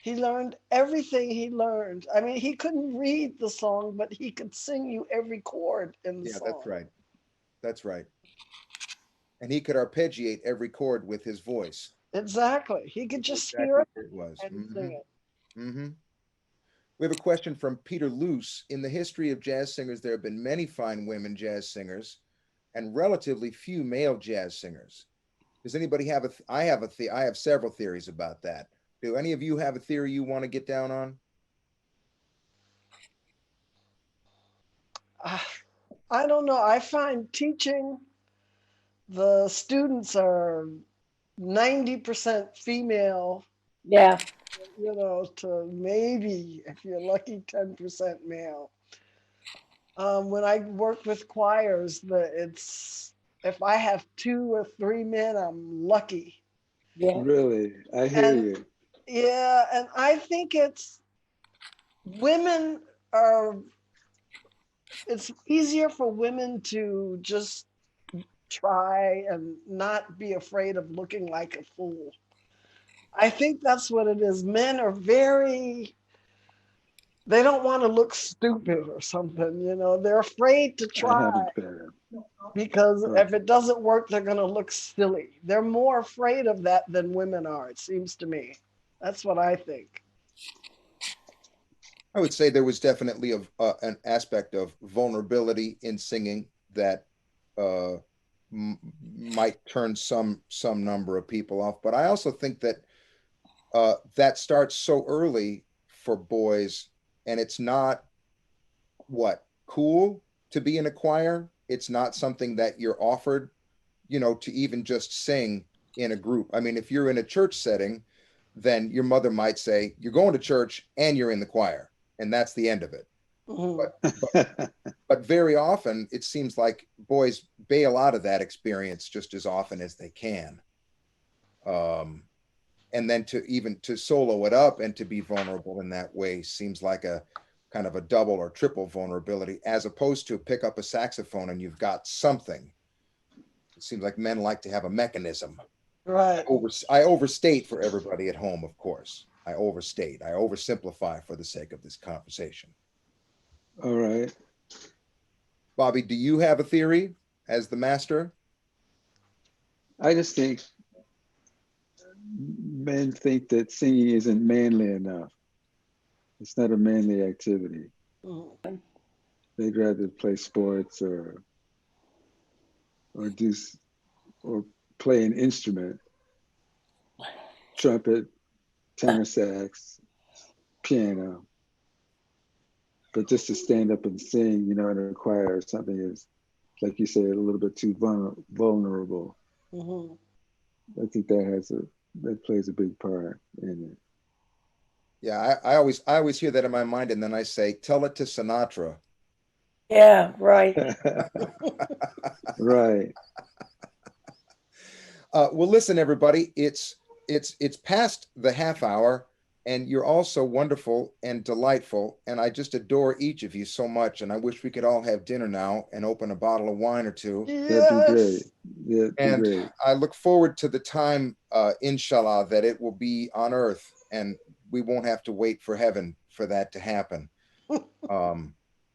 He learned everything he learned. I mean, he couldn't read the song, but he could sing you every chord in the song.
Yeah, that's right. That's right. And he could arpeggiate every chord with his voice.
Exactly. He could just
Exactly
hear it
what it was.
and sing it.
Mm-hmm. We have a question from Peter Luce. In the history of jazz singers, there have been many fine women jazz singers and relatively few male jazz singers. Does anybody have I have several theories about that. Do any of you have a theory you want to get down on?
I don't know. I find teaching, the students are 90% female.
Yeah.
You know, to maybe, if you're lucky, 10% male. When I work with choirs, if I have 2 or 3 men, I'm lucky.
Yeah.
Really, I hear you.
Yeah, and I think it's easier for women to just try and not be afraid of looking like a fool. I think that's what it is. Men are they don't want to look stupid or something, you know, they're afraid to try because if it doesn't work, they're going to look silly. They're more afraid of that than women are, it seems to me. That's what I think.
I would say there was definitely an aspect of vulnerability in singing that might turn some number of people off. But I also think that that starts so early for boys, and it's not cool to be in a choir. It's not something that you're offered, you know, to even just sing in a group. I mean, if you're in a church setting, then your mother might say, you're going to church and you're in the choir, and that's the end of it.
Mm-hmm.
But very often it seems like boys bail out of that experience just as often as they can. And then to solo it up and to be vulnerable in that way seems like a kind of a double or triple vulnerability, as opposed to pick up a saxophone and you've got something. It seems like men like to have a mechanism.
Right.
I overstate for everybody at home, of course. I overstate. I oversimplify for the sake of this conversation.
All right.
Bobby, do you have a theory as the master?
I just think men think that singing isn't manly enough. It's not a manly activity.
Mm-hmm.
They'd rather play sports or or or play an instrument, trumpet, tenor sax, piano. But just to stand up and sing, you know, in a choir or something is, like you say, a little bit too vulnerable.
Mm-hmm.
I think that plays a big part in it.
Yeah, I always hear that in my mind, and then I say, tell it to Sinatra.
Yeah, right.
Right.
Well, listen, everybody, it's past the half hour, and you're all so wonderful and delightful, and I just adore each of you so much, and I wish we could all have dinner now and open a bottle of wine or two.
That'd be great. Yeah,
And
great.
I look forward to the time, inshallah, that it will be on earth, and we won't have to wait for heaven for that to happen.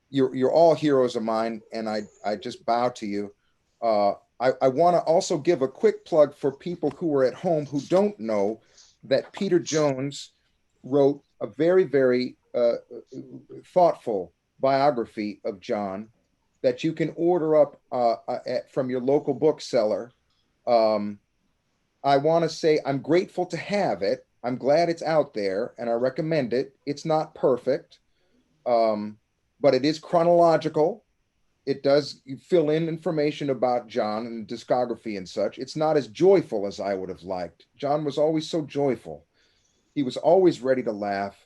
You're all heroes of mine, and I just bow to you. I want to also give a quick plug for people who are at home who don't know that Peter Jones wrote a very, very thoughtful biography of Jon that you can order up from your local bookseller. I want to say I'm grateful to have it. I'm glad it's out there, and I recommend it. It's not perfect, but it is chronological. It does fill in information about Jon and discography and such. It's not as joyful as I would have liked. Jon was always so joyful. He was always ready to laugh.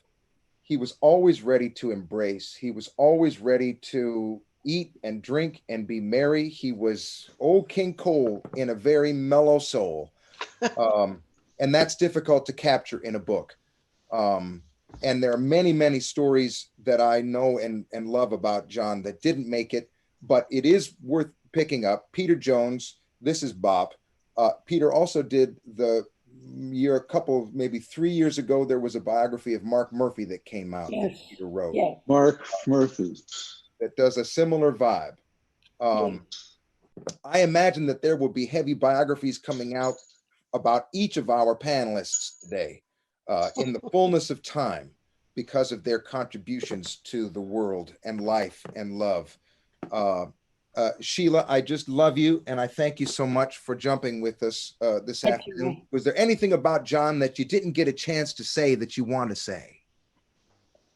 He was always ready to embrace. He was always ready to eat and drink and be merry. He was old King Cole in a very mellow soul. And that's difficult to capture in a book. And there are many, many stories that I know and love about Jon that didn't make it, but it is worth picking up. Peter Jones, this is Bop. Peter also did maybe 3 years ago, there was a biography of Mark Murphy that came out that Peter wrote.
Yeah.
Mark Murphy.
That does a similar vibe. I imagine that there will be heavy biographies coming out about each of our panelists today in the fullness of time because of their contributions to the world and life and love. Sheila, I just love you, and I thank you so much for jumping with us this afternoon. Was there anything about Jon that you didn't get a chance to say that you want to say?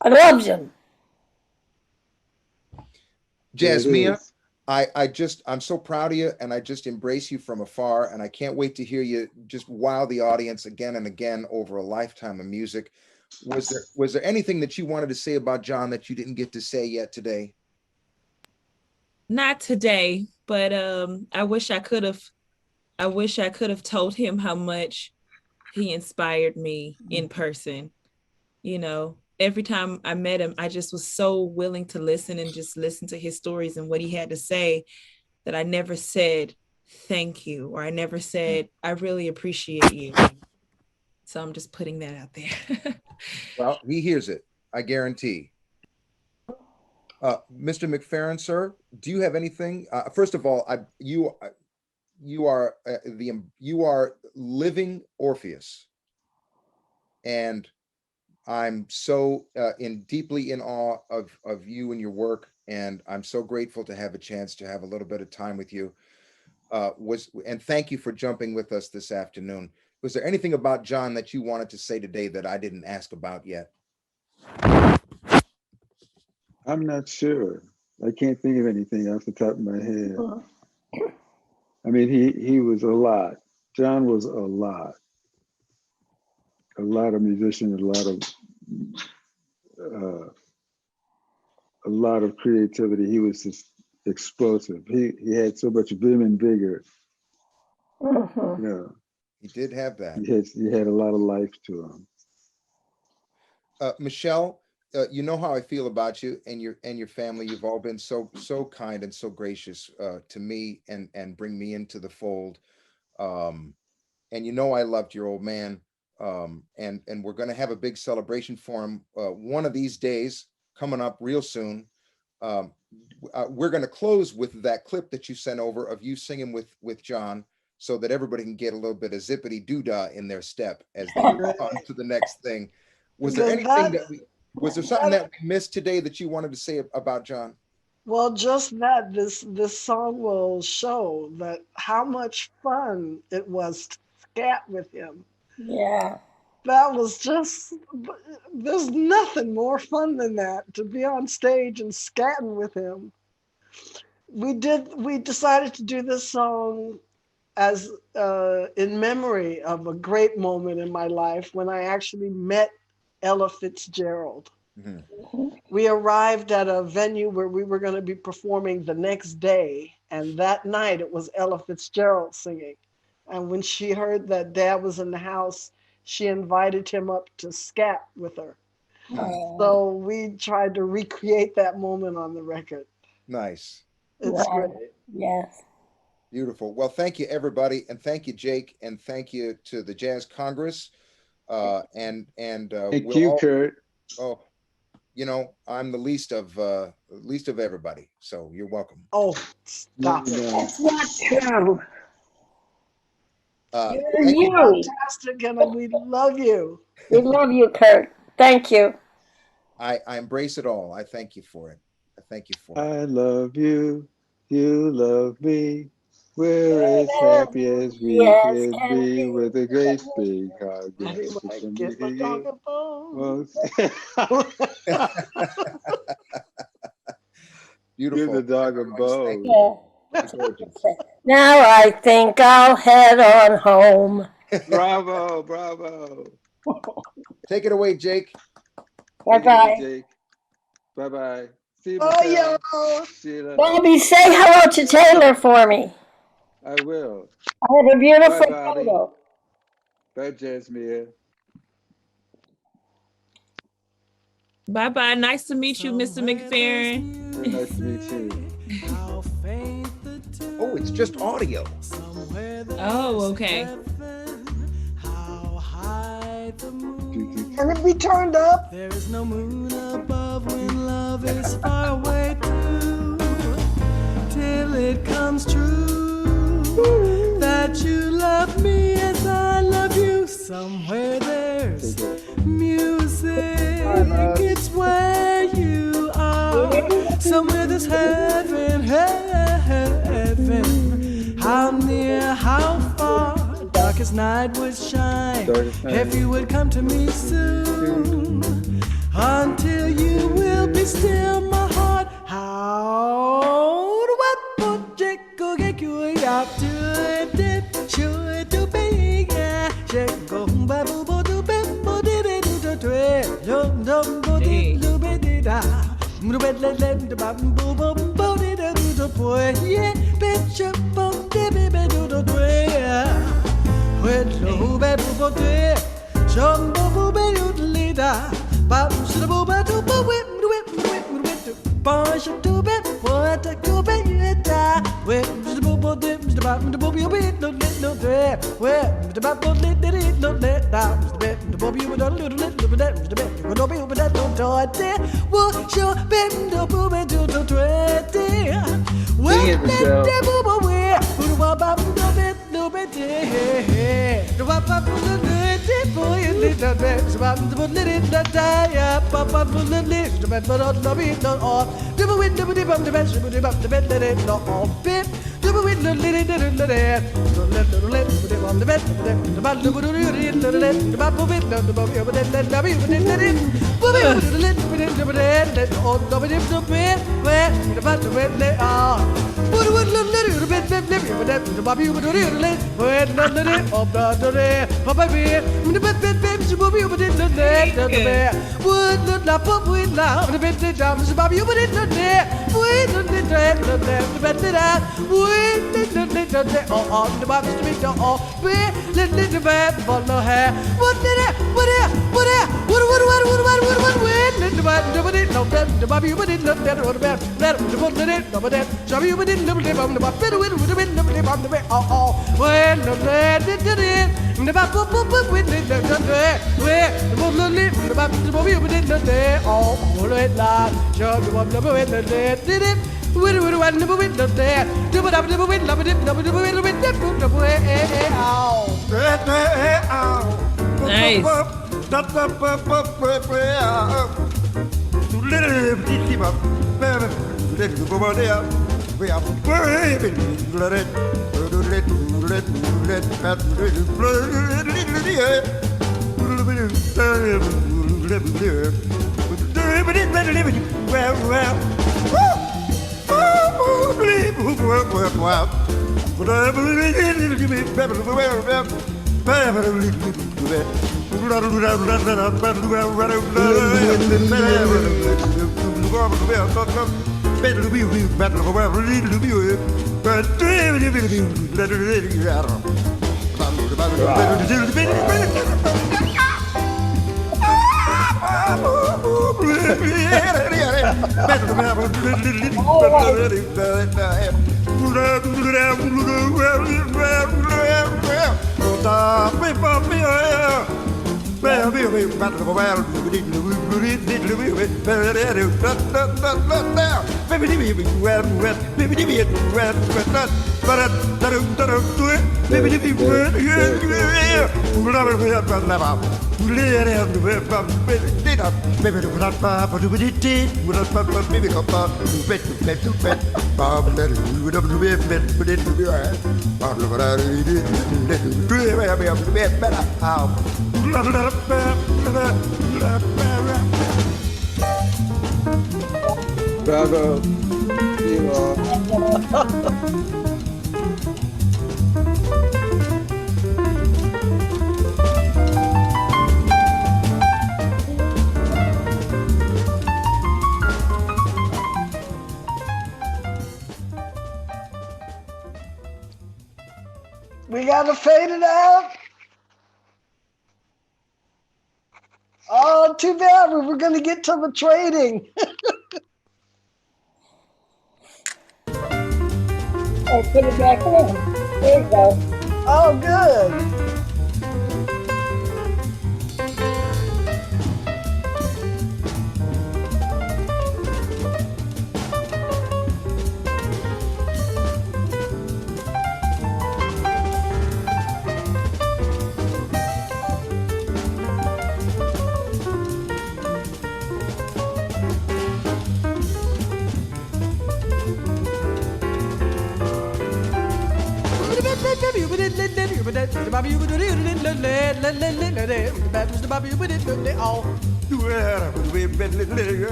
I love him.
Jazzmeia, I'm so proud of you, and I just embrace you from afar, and I can't wait to hear you just wow the audience again and again over a lifetime of music. Was there anything that you wanted to say about Jon that you didn't get to say yet today?
Not today, but I wish I could have told him how much he inspired me in person. You know, every time I met him, I just was so willing to listen and just listen to his stories and what he had to say that I never said thank you, or I never said I really appreciate you. So I'm just putting that out there.
Well, he hears it, I guarantee. Mr. McFerrin, sir, do you have anything? First of all, you are living Orpheus, and I'm so deeply in awe of you and your work, and I'm so grateful to have a chance to have a little bit of time with you. And thank you for jumping with us this afternoon. Was there anything about Jon that you wanted to say today that I didn't ask about yet?
I'm not sure. I can't think of anything off the top of my head. I mean, he was a lot. Jon was a lot of musician, a lot of creativity. He was just explosive. He had so much vim and vigor. You know,
He did have that.
he had a lot of life to him.
Michele, you know how I feel about you and your family. You've all been so kind and so gracious to me and bring me into the fold. And you know I loved your old man. And we're going to have a big celebration for him one of these days coming up real soon. We're going to close with that clip that you sent over of you singing with Jon, so that everybody can get a little bit of zippity doodah in their step as they move on to the next thing. Was there anything was there something that we missed today that you wanted to say about Jon?
Well, just that this song will show that how much fun it was to scat with him.
Yeah.
That was just, there's nothing more fun than that, to be on stage and scatting with him. We decided to do this song as in memory of a great moment in my life when I actually met Ella Fitzgerald.
Mm-hmm.
We arrived at a venue where we were going to be performing the next day, and that night it was Ella Fitzgerald singing. And when she heard that Dad was in the house, she invited him up to scat with her. So we tried to recreate that moment on the record.
Nice.
It's great.
Yes.
Beautiful. Well, thank you, everybody. And thank you, Jake. And thank you to the Jazz Congress.
Thank you, Kurt.
Oh, you know, I'm the least of everybody. So you're welcome.
Oh, stop it.
That's not true.
Thank
You.
Fantastic, and we love you.
We love you, Kurt. Thank you.
I embrace it all. I thank you for it. I thank you for it.
I love you. You love me. We're as happy as we can be with a great big hug.
Give the dog a bone.
Beautiful.
Give the dog a
Thank
bone.
you.
Yeah.
Gorgeous.
Now I think I'll head on home.
Bravo, bravo.
Take it away, Jake.
Bye-bye.
Jake. Bye-bye. See you,
Oh,
Michele.
yo.
Sheila.
Bobby, say hello to Taylor for me.
I will.
I had a beautiful
Bye, Bobby.
photo.
Bye, Jazzmeia.
Bye-bye. Nice to meet you, Mr. McFerrin.
Very nice to meet you.
Oh, it's just audio.
Oh, okay.
Can it be turned up?
There is no moon above when love is far away too, till it comes true that you love me as I love you. Somewhere there's music, it's where you are. Somewhere there's heaven, heaven. How near, how far, darkest night would shine if you would come to me soon. Until you will be still, my heart. How do I put it? Go get you up to it, sure to be. Check go babu do bimbo did it to twit. Dum dum bo did do be da. Let the bamboo bumbo did to put. Yeah, picture bum did be do to twit. With no babu bo did. Jumbo be do leader. Bam should have been to be whip. Bosh to be what I go be it. With the bubble dip, the bottom, the bubble bit, no drip. Where the bubble did it, no let down. The bed, the bubble would a little bit, the bed, would not be over that, don't do it. What your bend the bubble to the 20. When the bubble wear, who the bubble do bit, no bit. The bubble the boy in little beds, about the bullet in the tire, papa bullet lift, the bed, but not love it, not all. The window, the bum, the best, the bed, let it not all fit. The window, let it, let it on the bed, the bottle, the bubble bit, the bubble, let love you, let it. Let all the bit of the bed, where the bottle, let are. What would let you bed, the bobby would let, where not let it, of the day, Papa beer, the bed, the bobby would let the bear. Would not pop with love, the bed, the jams, the bobby would let the day. Wait, the bed, the bed, wait, the on the box to be the all. Let the bed follow her. What did it? What let the bed, the bed, no, the bobby would it, not better, or the bed, let it, no, but that, shall you within the bed on the better with the bed on the bed, when the bed did it, the bubble with the day, where the bubble live, the bobby would it, the day, all it last, shall you want the bed, the day, did it. We would want to win the day. Do what I'm doing, love it, love it, the way out.
Nice.
Bravo. You all.
We gotta fade it out. Oh, too bad. We were gonna get to the trading.
I put it back in. There you go.
Oh, good.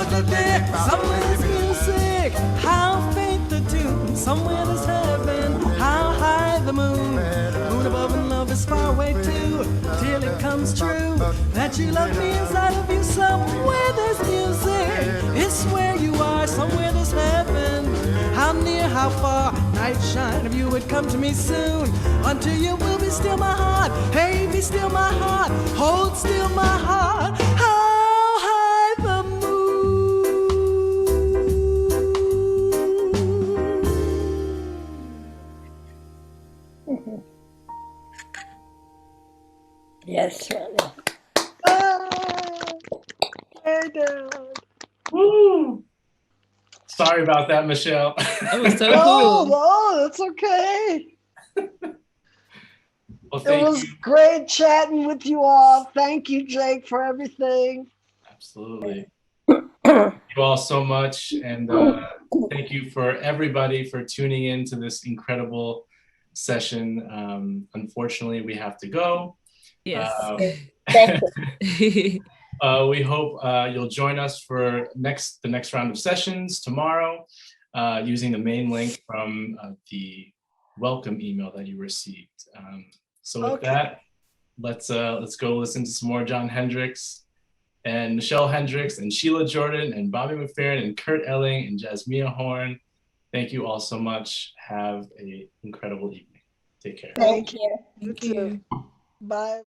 Somewhere's music, how faint the tune. Somewhere there's heaven, how high the moon. Moon above and love is far away too, till it comes true that you love me inside of you. Somewhere there's music, it's where you are. Somewhere there's heaven, how near, how far. Night shine, if you would come to me soon. Until you will be still my heart. Hey, be still my heart. Hold still my heart. How high the
Mhm. Yes, Ronnie.
Hey, Dad.
Woo! Sorry about that, Michele.
That was so
Oh,
cool.
no, that's okay.
Well,
It
thank
was
you.
great chatting with you all. Thank you, Jake, for everything.
Absolutely. Thank you all so much. And thank you for everybody for tuning in to this incredible session. Unfortunately, we have to go.
Yes.
Thank you.
We hope you'll join us for the next round of sessions tomorrow using the main link from the welcome email that you received. So with
Okay.
that, let's go listen to some more Jon Hendricks and Michele Hendricks and Sheila Jordan and Bobby McFerrin and Kurt Elling and Jazzmeia Horn. Thank you all so much. Have an incredible evening. Take care.
Thank you.
You
Thank
too.
you.
Bye.